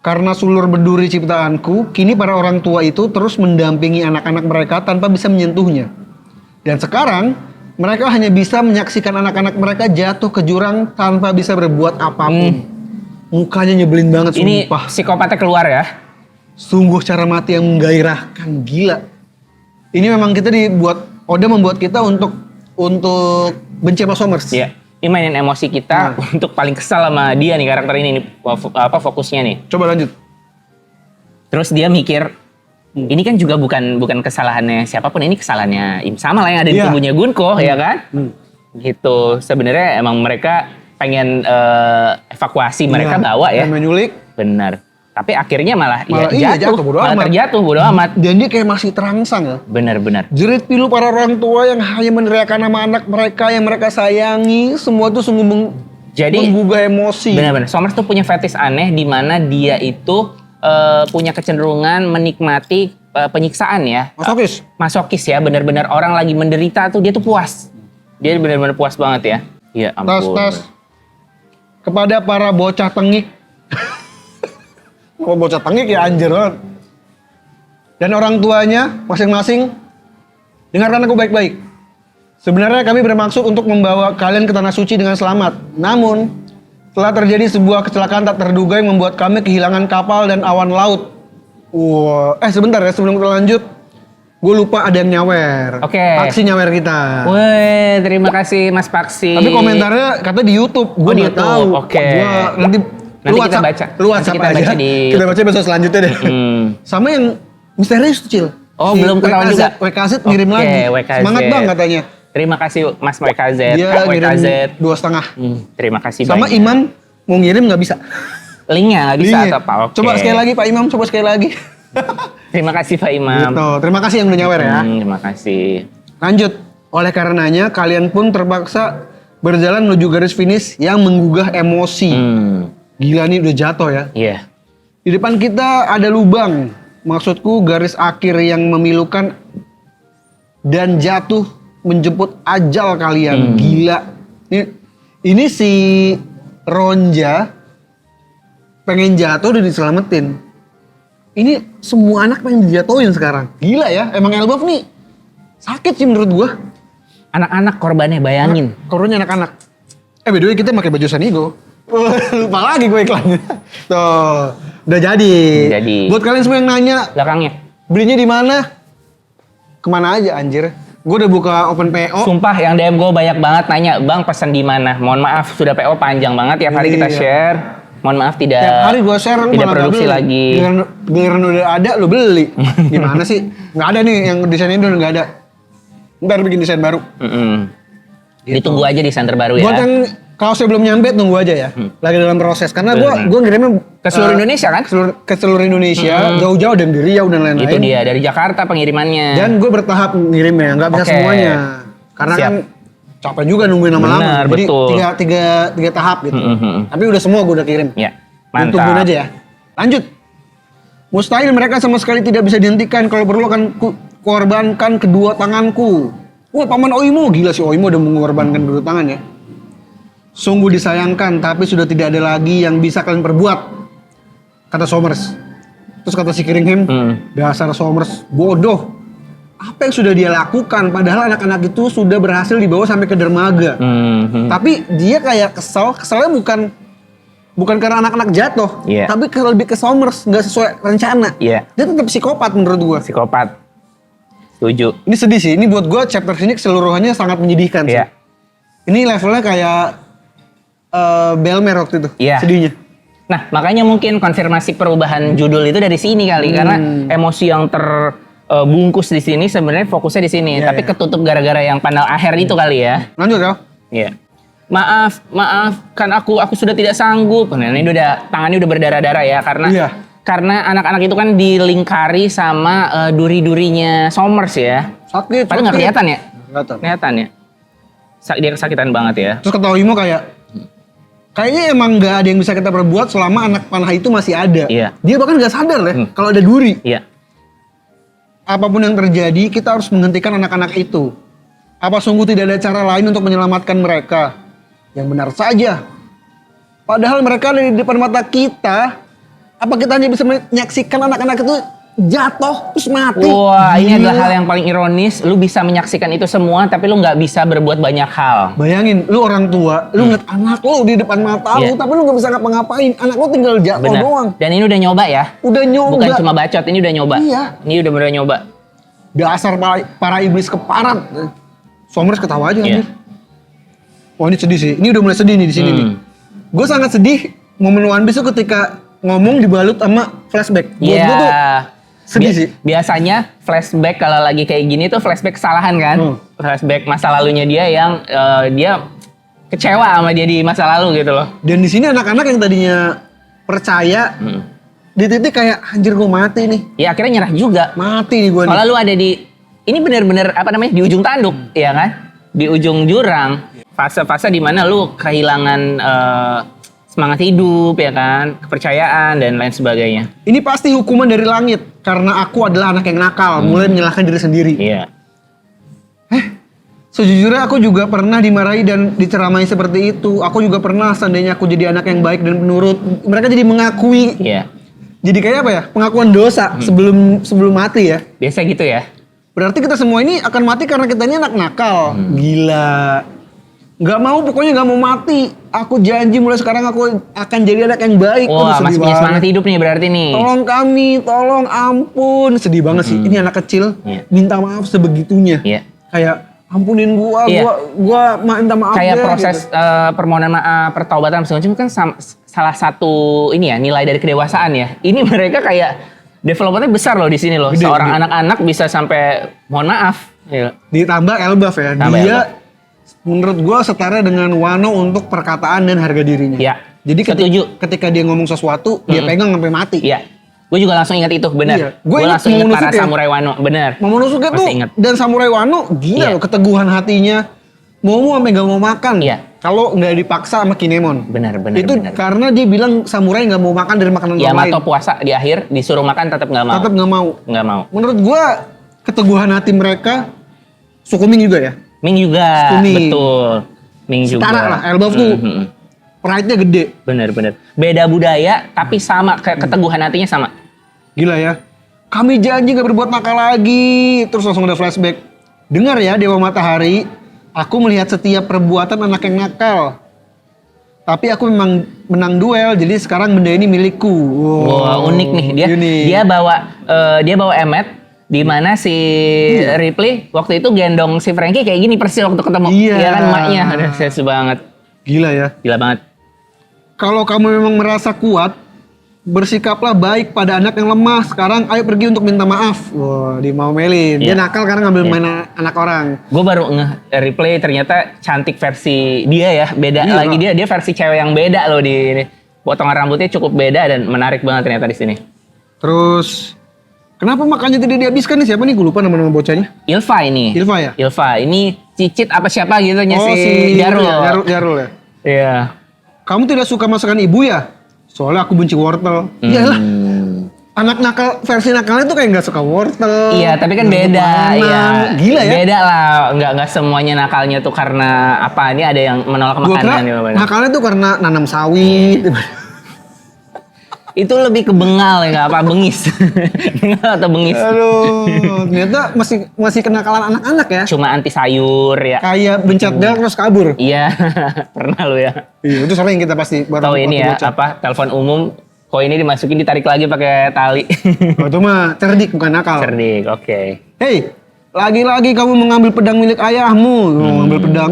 [SPEAKER 1] Karena sulur berduri ciptaanku, kini para orang tua itu terus mendampingi anak-anak mereka tanpa bisa menyentuhnya. Dan sekarang, mereka hanya bisa menyaksikan anak-anak mereka jatuh ke jurang tanpa bisa berbuat apapun. Mukanya nyebelin banget,
[SPEAKER 2] Ini
[SPEAKER 1] sumpah.
[SPEAKER 2] psikopatnya keluar ya.
[SPEAKER 1] Sungguh cara mati yang menggairahkan, gila. Ini memang kita Oda membuat kita untuk benci sama Somers.
[SPEAKER 2] Iya. Ini mainin emosi kita untuk paling kesal sama dia nih karakter ini nih, fokusnya nih.
[SPEAKER 1] Coba lanjut.
[SPEAKER 2] Terus dia mikir ini kan juga bukan kesalahannya siapapun, ini kesalahannya Im sama lah yang ada di
[SPEAKER 1] Iya.
[SPEAKER 2] tubuhnya Gunko ya kan? Gitu. Sebenarnya emang mereka pengen evakuasi mereka bawa ya.
[SPEAKER 1] Dan menyulik.
[SPEAKER 2] Benar. Tapi akhirnya malah
[SPEAKER 1] iya, jatuh, bodo
[SPEAKER 2] malah
[SPEAKER 1] amat.
[SPEAKER 2] terjatuh, bodo amat.
[SPEAKER 1] Dan dia kayak masih terangsang ya.
[SPEAKER 2] Benar-benar.
[SPEAKER 1] Jerit pilu para orang tua yang hanya meneriakan nama anak mereka yang mereka sayangi, semua itu sungguh
[SPEAKER 2] Jadi
[SPEAKER 1] menggugah emosi.
[SPEAKER 2] benar-benar. Somers tuh punya fetish aneh di mana dia itu punya kecenderungan menikmati penyiksaan ya. Masokis ya, benar-benar orang lagi menderita tuh dia tuh puas. Dia benar-benar puas banget ya. Ya ampun.
[SPEAKER 1] Tas. Kepada para bocah tengik. Kalau bocah tengik ya anjir banget. Dan orang tuanya masing-masing, dengarkan aku baik-baik. Sebenarnya kami bermaksud untuk membawa kalian ke tanah suci dengan selamat. Namun, telah terjadi sebuah kecelakaan tak terduga yang membuat kami kehilangan kapal dan awan laut. Wah, sebentar ya sebelum kita lanjut. Gue lupa ada yang nyawer.
[SPEAKER 2] Oke.
[SPEAKER 1] Paksi nyawer kita.
[SPEAKER 2] Weh, terima kasih Mas Paksi.
[SPEAKER 1] Tapi komentarnya kata di YouTube. Gue nggak tahu.
[SPEAKER 2] Oke.
[SPEAKER 1] Nanti
[SPEAKER 2] kita baca.
[SPEAKER 1] Lu WhatsApp aja. Kita baca besok selanjutnya deh.
[SPEAKER 2] Sama
[SPEAKER 1] yang misterius tuh, Cil.
[SPEAKER 2] Oh, belum ketahuan juga.
[SPEAKER 1] WKZ ngirim lagi.
[SPEAKER 2] WKZ.
[SPEAKER 1] Semangat bang katanya.
[SPEAKER 2] Terima kasih Mas WKZ.
[SPEAKER 1] Dia
[SPEAKER 2] WKZ.
[SPEAKER 1] ngirim 2,5.
[SPEAKER 2] Terima kasih
[SPEAKER 1] sama
[SPEAKER 2] banyak.
[SPEAKER 1] Imam mau ngirim nggak bisa.
[SPEAKER 2] Linknya nggak bisa atau apa? Oke.
[SPEAKER 1] Coba sekali lagi Pak Imam, coba sekali lagi.
[SPEAKER 2] Terima kasih Pak Imam.
[SPEAKER 1] Gitu. Terima kasih yang udah nyawer ya.
[SPEAKER 2] Terima kasih.
[SPEAKER 1] Lanjut. Oleh karenanya kalian pun terpaksa berjalan menuju garis finish yang menggugah emosi. Gila nih udah jatuh ya.
[SPEAKER 2] Iya.
[SPEAKER 1] Di depan kita ada lubang. Maksudku garis akhir yang memilukan dan jatuh menjemput ajal kalian. Gila. Ini si Ronja pengen jatuh udah diselamatin. Ini semua anak pengen dijatuhin sekarang. Gila ya, emang Elbaf nih sakit sih menurut gua.
[SPEAKER 2] Anak-anak korbannya, bayangin.
[SPEAKER 1] Korbannya anak-anak. By the way kita pakai baju Sanigo. Lupa lagi gue iklannya. Tuh, udah jadi. Buat kalian semua yang nanya,
[SPEAKER 2] belakangnya
[SPEAKER 1] belinya di mana? Kemana aja anjir? Gue udah buka open PO.
[SPEAKER 2] Sumpah yang DM gue banyak banget nanya, "Bang, pesan di mana?" Mohon maaf, sudah PO panjang banget tiap hari kita share. Mohon maaf tidak.
[SPEAKER 1] Tiap hari gue share
[SPEAKER 2] tidak produksi lagi.
[SPEAKER 1] Giliran udah ada lu beli. Gimana sih? Nggak ada nih yang desainnya udah nggak ada. Ntar bikin desain baru.
[SPEAKER 2] Gitu. Ditunggu aja desain terbaru ya.
[SPEAKER 1] Buat yang kalau saya belum nyampe tunggu aja ya. Lagi dalam proses karena gue ngirimnya
[SPEAKER 2] ke seluruh Indonesia kan?
[SPEAKER 1] Ke seluruh Indonesia, jauh-jauh dan di Riau dan lain-lain.
[SPEAKER 2] Itu dia dari Jakarta pengirimannya.
[SPEAKER 1] Dan gue bertahap ngirimnya, nggak bisa semuanya. Karena kan capek juga nungguin lama-lama. Jadi
[SPEAKER 2] betul.
[SPEAKER 1] tiga tahap gitu. Tapi udah semua gue udah kirim.
[SPEAKER 2] Ya, mantap.
[SPEAKER 1] Tungguin aja ya. Lanjut. Mustahil mereka sama sekali tidak bisa dihentikan. Kalau perlu akan korbankan kedua tanganku. Wah, paman Oimo, gila si Oimo udah mengorbankan kedua tangan ya. Sungguh disayangkan, tapi sudah tidak ada lagi yang bisa kalian perbuat, kata Somers. Terus kata si Kiringham, dasar Somers, bodoh. Apa yang sudah dia lakukan? Padahal anak-anak itu sudah berhasil dibawa sampai ke dermaga. Tapi dia kayak keselnya bukan karena anak-anak jatuh, tapi lebih ke Somers, nggak sesuai rencana. Dia tetap psikopat menurut gua.
[SPEAKER 2] Psikopat. Setuju.
[SPEAKER 1] Ini sedih sih. Ini buat gua chapter sini keseluruhannya sangat menyedihkan sih. Ini levelnya kayak Belmer waktu itu, sedihnya.
[SPEAKER 2] Nah, makanya mungkin konfirmasi perubahan judul itu dari sini kali, karena emosi yang terbungkus di sini sebenarnya fokusnya di sini, tapi ketutup gara-gara yang panel akhir itu kali ya.
[SPEAKER 1] Lanjut ya.
[SPEAKER 2] Iya. Maaf, kan aku sudah tidak sanggup. Nah, ini udah tangannya udah berdarah-darah ya, karena anak-anak itu kan dilingkari sama duri-durinya Somers ya.
[SPEAKER 1] Sakit.
[SPEAKER 2] Padahal nggak kelihatan ya?
[SPEAKER 1] Kelihatan
[SPEAKER 2] ya. Dia kesakitan banget ya.
[SPEAKER 1] Terus kata Oimo kayaknya emang nggak ada yang bisa kita perbuat selama anak panah itu masih ada. Dia bahkan nggak sadar kalau ada duri. Apapun yang terjadi, kita harus menghentikan anak-anak itu. Apa sungguh tidak ada cara lain untuk menyelamatkan mereka? Yang benar saja. Padahal mereka ada di depan mata kita. Apa kita hanya bisa menyaksikan anak-anak itu jatuh terus mati?
[SPEAKER 2] Wah, ini adalah hal yang paling ironis. Lu bisa menyaksikan itu semua, tapi lu nggak bisa berbuat banyak hal.
[SPEAKER 1] Bayangin, lu orang tua, lu ngeliat anak lu di depan mata lu, tapi lu nggak bisa ngapa-ngapain. Anak lu tinggal jatuh doang.
[SPEAKER 2] Dan ini udah nyoba ya?
[SPEAKER 1] Udah nyoba.
[SPEAKER 2] Bukan cuma bacot, ini udah nyoba. Ini udah bener nyoba.
[SPEAKER 1] Dasar para iblis keparat. Somers ketawa aja anjir. Wah, ini sedih sih. Ini udah mulai sedih nih di sini nih. Gue sangat sedih momen One Piece ketika ngomong dibalut sama flashback. Buat gue tuh sedih sih.
[SPEAKER 2] Biasanya flashback kalau lagi kayak gini tuh flashback kesalahan kan. Flashback masa lalunya dia yang dia kecewa sama dia di masa lalu gitu loh.
[SPEAKER 1] Dan di sini anak-anak yang tadinya percaya di titik kayak anjir gue mati nih.
[SPEAKER 2] Ya akhirnya nyerah juga.
[SPEAKER 1] Mati nih gue nih.
[SPEAKER 2] Soalnya lu ada ini bener-bener apa namanya, di ujung tanduk, ya kan? Di ujung jurang. Fase-fase di mana lu kehilangan semangat hidup, ya kan? Kepercayaan dan lain sebagainya.
[SPEAKER 1] Ini pasti hukuman dari langit karena aku adalah anak yang nakal, mulai menyalahkan diri sendiri.
[SPEAKER 2] Iya.
[SPEAKER 1] Sejujurnya aku juga pernah dimarahi dan diceramai seperti itu. Aku juga pernah seandainya aku jadi anak yang baik dan penurut. Mereka jadi mengakui.
[SPEAKER 2] Iya.
[SPEAKER 1] Jadi kayak apa ya? Pengakuan dosa sebelum mati ya.
[SPEAKER 2] Biasa gitu ya.
[SPEAKER 1] Berarti kita semua ini akan mati karena kitanya anak nakal. Gila. Gak mau, pokoknya gak mau mati. Aku janji mulai sekarang aku akan jadi anak yang baik.
[SPEAKER 2] Wah,
[SPEAKER 1] Aduh,
[SPEAKER 2] masih punya semangat hidup nih berarti nih.
[SPEAKER 1] Tolong kami, tolong ampun. Sedih banget sih. Ini anak kecil minta maaf sebegitunya.
[SPEAKER 2] Iya.
[SPEAKER 1] Kayak ampunin gua,
[SPEAKER 2] Iya.
[SPEAKER 1] gua minta maaf
[SPEAKER 2] Kayak
[SPEAKER 1] ya,
[SPEAKER 2] proses
[SPEAKER 1] gitu.
[SPEAKER 2] permohonan maaf, pertaubatan segala macam kan salah satu ini ya, nilai dari kedewasaan ya. Ini mereka kayak developernya besar loh di sini loh.
[SPEAKER 1] Gede,
[SPEAKER 2] Seorang
[SPEAKER 1] gede.
[SPEAKER 2] anak-anak bisa sampai mohon maaf. Iya.
[SPEAKER 1] Ditambah Elbaf ya.
[SPEAKER 2] Tambah
[SPEAKER 1] Dia
[SPEAKER 2] Elbaf.
[SPEAKER 1] menurut gua setara dengan Wano untuk perkataan dan harga dirinya.
[SPEAKER 2] Iya.
[SPEAKER 1] Jadi
[SPEAKER 2] Setuju.
[SPEAKER 1] ketika dia ngomong sesuatu, dia pegang sampai mati.
[SPEAKER 2] Iya. Gue juga langsung ingat itu, benar.
[SPEAKER 1] Iya.
[SPEAKER 2] Gue
[SPEAKER 1] Gua ingat
[SPEAKER 2] langsung ingat para
[SPEAKER 1] Momonosuke.
[SPEAKER 2] samurai Wano, benar.
[SPEAKER 1] Momonosuke tuh
[SPEAKER 2] Masih ingat.
[SPEAKER 1] dan Samurai Wano gila
[SPEAKER 2] Iya.
[SPEAKER 1] loh keteguhan hatinya. Momo sampai gak mau makan.
[SPEAKER 2] Iya.
[SPEAKER 1] Kalau nggak dipaksa sama Kinemon.
[SPEAKER 2] Benar.
[SPEAKER 1] Itu karena dia bilang samurai nggak mau makan dari makanan
[SPEAKER 2] Ya,
[SPEAKER 1] orang lain.
[SPEAKER 2] Mato puasa di akhir disuruh makan tetap nggak mau.
[SPEAKER 1] Tetap nggak mau.
[SPEAKER 2] Nggak mau.
[SPEAKER 1] Menurut gua keteguhan hati mereka Sukuming juga ya.
[SPEAKER 2] Ming juga,
[SPEAKER 1] Sukuming.
[SPEAKER 2] betul. Ming juga.
[SPEAKER 1] Setara lah, Elbaf tuh pride-nya gede.
[SPEAKER 2] Bener. Beda budaya, tapi sama, keteguhan hatinya sama.
[SPEAKER 1] Gila ya. Kami janji gak berbuat nakal lagi. Terus langsung ada flashback. Dengar ya Dewa Matahari, aku melihat setiap perbuatan anak yang nakal. Tapi aku memang menang duel, jadi sekarang benda ini milikku.
[SPEAKER 2] Wah, unik nih dia.
[SPEAKER 1] Unik.
[SPEAKER 2] Dia bawa Emmet, di mana si Ripley waktu itu gendong si Frankie kayak gini persis waktu ketemu.
[SPEAKER 1] Iya.
[SPEAKER 2] Iya kan emaknya, ada sense banget.
[SPEAKER 1] Gila ya.
[SPEAKER 2] Gila banget.
[SPEAKER 1] Kalau kamu memang merasa kuat, bersikaplah baik pada anak yang lemah. Sekarang ayo pergi untuk minta maaf. Wah, dimaumelin. Dia
[SPEAKER 2] Iya.
[SPEAKER 1] nakal karena ngambil mainan anak orang.
[SPEAKER 2] Gue baru Ripley ternyata cantik versi dia ya, beda
[SPEAKER 1] Iya,
[SPEAKER 2] lagi
[SPEAKER 1] Kak.
[SPEAKER 2] dia versi cewek yang beda loh di ini. Potongan rambutnya cukup beda dan menarik banget ternyata di sini.
[SPEAKER 1] Terus, kenapa makannya tidak dihabiskan nih? Siapa nih? Gue lupa nama-nama bocahnya.
[SPEAKER 2] Ilva ini.
[SPEAKER 1] Ilva ya?
[SPEAKER 2] Ilva ini Cicit apa siapa gitu nya
[SPEAKER 1] Oh,
[SPEAKER 2] si Jarul.
[SPEAKER 1] Jarul ya.
[SPEAKER 2] Iya.
[SPEAKER 1] Kamu tidak suka masakan ibu ya? Soalnya aku benci wortel. Iyalah. Anak nakal versi nakalnya tuh kayak nggak suka wortel.
[SPEAKER 2] Iya, tapi kan
[SPEAKER 1] nggak
[SPEAKER 2] beda
[SPEAKER 1] suka
[SPEAKER 2] ya.
[SPEAKER 1] mainan. Gila ya.
[SPEAKER 2] Beda lah, nggak semuanya nakalnya tuh karena apa? Ini ada yang menolak
[SPEAKER 1] Gue kira
[SPEAKER 2] makanan gitu.
[SPEAKER 1] nakalnya tuh karena nanam sawit.
[SPEAKER 2] Itu lebih ke bengal ya, nggak apa bengis. Bengal atau bengis.
[SPEAKER 1] Aduh, ternyata masih kenakalan anak-anak ya.
[SPEAKER 2] Cuma anti sayur ya.
[SPEAKER 1] Kayak bencet bel terus kabur.
[SPEAKER 2] Iya, pernah lu ya.
[SPEAKER 1] Iya, itu sering kita pasti buat
[SPEAKER 2] Tahu
[SPEAKER 1] waktu
[SPEAKER 2] ini ya,
[SPEAKER 1] bocah.
[SPEAKER 2] apa telepon umum, koinnya dimasukin ditarik lagi pakai tali.
[SPEAKER 1] Oh, itu mah cerdik bukan nakal.
[SPEAKER 2] Cerdik, oke.
[SPEAKER 1] Hei, lagi-lagi kamu mengambil pedang milik ayahmu. Mengambil pedang,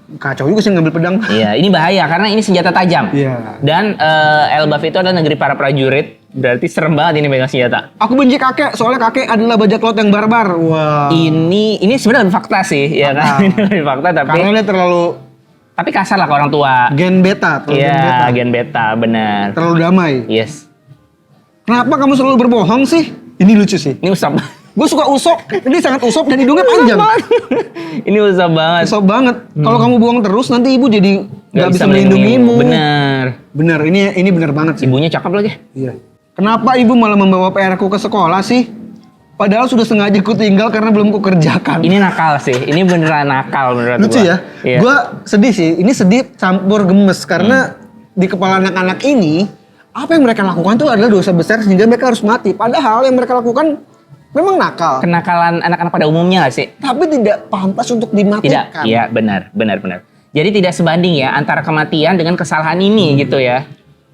[SPEAKER 1] kacau juga sih ngambil pedang.
[SPEAKER 2] Iya, ini bahaya karena ini senjata tajam.
[SPEAKER 1] Iya.
[SPEAKER 2] Dan Elbaf itu adalah negeri para prajurit, berarti serem banget ini megang senjata.
[SPEAKER 1] Aku benci kakek, soalnya kakek adalah bajak laut yang barbar. Wah.
[SPEAKER 2] Ini sebenarnya lebih fakta sih, ya kan? Ini lebih fakta
[SPEAKER 1] Karena dia terlalu
[SPEAKER 2] tapi kasar lah ke orang tua.
[SPEAKER 1] gen beta, terlalu gen beta.
[SPEAKER 2] Iya, gen beta, benar.
[SPEAKER 1] Terlalu damai.
[SPEAKER 2] Yes.
[SPEAKER 1] Kenapa kamu selalu berbohong sih? Ini lucu sih.
[SPEAKER 2] Ini usap.
[SPEAKER 1] Gue suka usop, ini sangat usop dan hidungnya panjang.
[SPEAKER 2] Ini usap banget.
[SPEAKER 1] Usop banget. Kalau kamu buang terus, nanti ibu jadi nggak bisa
[SPEAKER 2] melindungimu.
[SPEAKER 1] melindungimu.
[SPEAKER 2] Bener.
[SPEAKER 1] Bener, ini bener banget sih.
[SPEAKER 2] Ibunya cakep lagi.
[SPEAKER 1] Iya. Kenapa ibu malah membawa PR-ku ke sekolah sih? Padahal sudah sengaja ku tinggal karena belum ku kerjakan.
[SPEAKER 2] Ini nakal sih. Ini beneran nakal menurut
[SPEAKER 1] Lucu
[SPEAKER 2] gua.
[SPEAKER 1] ya?
[SPEAKER 2] Iya.
[SPEAKER 1] Gua sedih sih. Ini sedih campur gemes karena di kepala anak-anak ini apa yang mereka lakukan tuh adalah dosa besar sehingga mereka harus mati. Padahal yang mereka lakukan memang nakal,
[SPEAKER 2] Kenakalan anak-anak pada umumnya gak sih?
[SPEAKER 1] tapi tidak pantas untuk
[SPEAKER 2] Tidak.
[SPEAKER 1] dimatikan.
[SPEAKER 2] Iya, benar. Jadi tidak sebanding ya antara kematian dengan kesalahan ini gitu ya.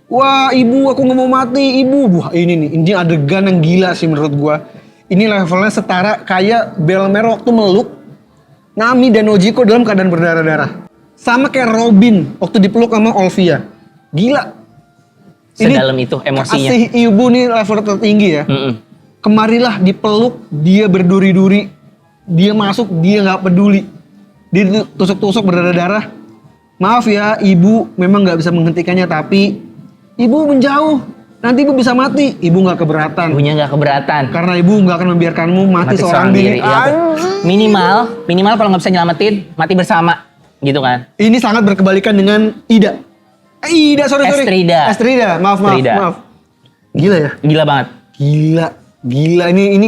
[SPEAKER 1] Wah, ibu, aku nggak mau mati, ibu. Wah, ini adegan yang gila sih menurut gua. Ini levelnya setara kayak Belmer waktu meluk Nami dan Ojiko dalam keadaan berdarah-darah. Sama kayak Robin waktu dipeluk sama Olvia. Gila.
[SPEAKER 2] Sedalam itu emosinya.
[SPEAKER 1] Kasih ibu nih level tertinggi ya. Kemarilah dipeluk, dia berduri-duri. Dia masuk, dia nggak peduli. Dia tusuk-tusuk berdarah-darah. Maaf ya, ibu memang nggak bisa menghentikannya, tapi ibu menjauh. nanti ibu bisa mati. Ibu nggak keberatan.
[SPEAKER 2] Ibunya nggak keberatan.
[SPEAKER 1] Karena ibu nggak akan membiarkanmu mati seorang diri.
[SPEAKER 2] Ya, minimal kalau nggak bisa nyelamatin, mati bersama, gitu kan?
[SPEAKER 1] Ini sangat berkebalikan dengan Ida. Sorry. Estrida, maaf. Gila ya?
[SPEAKER 2] Gila banget.
[SPEAKER 1] Gila. Ini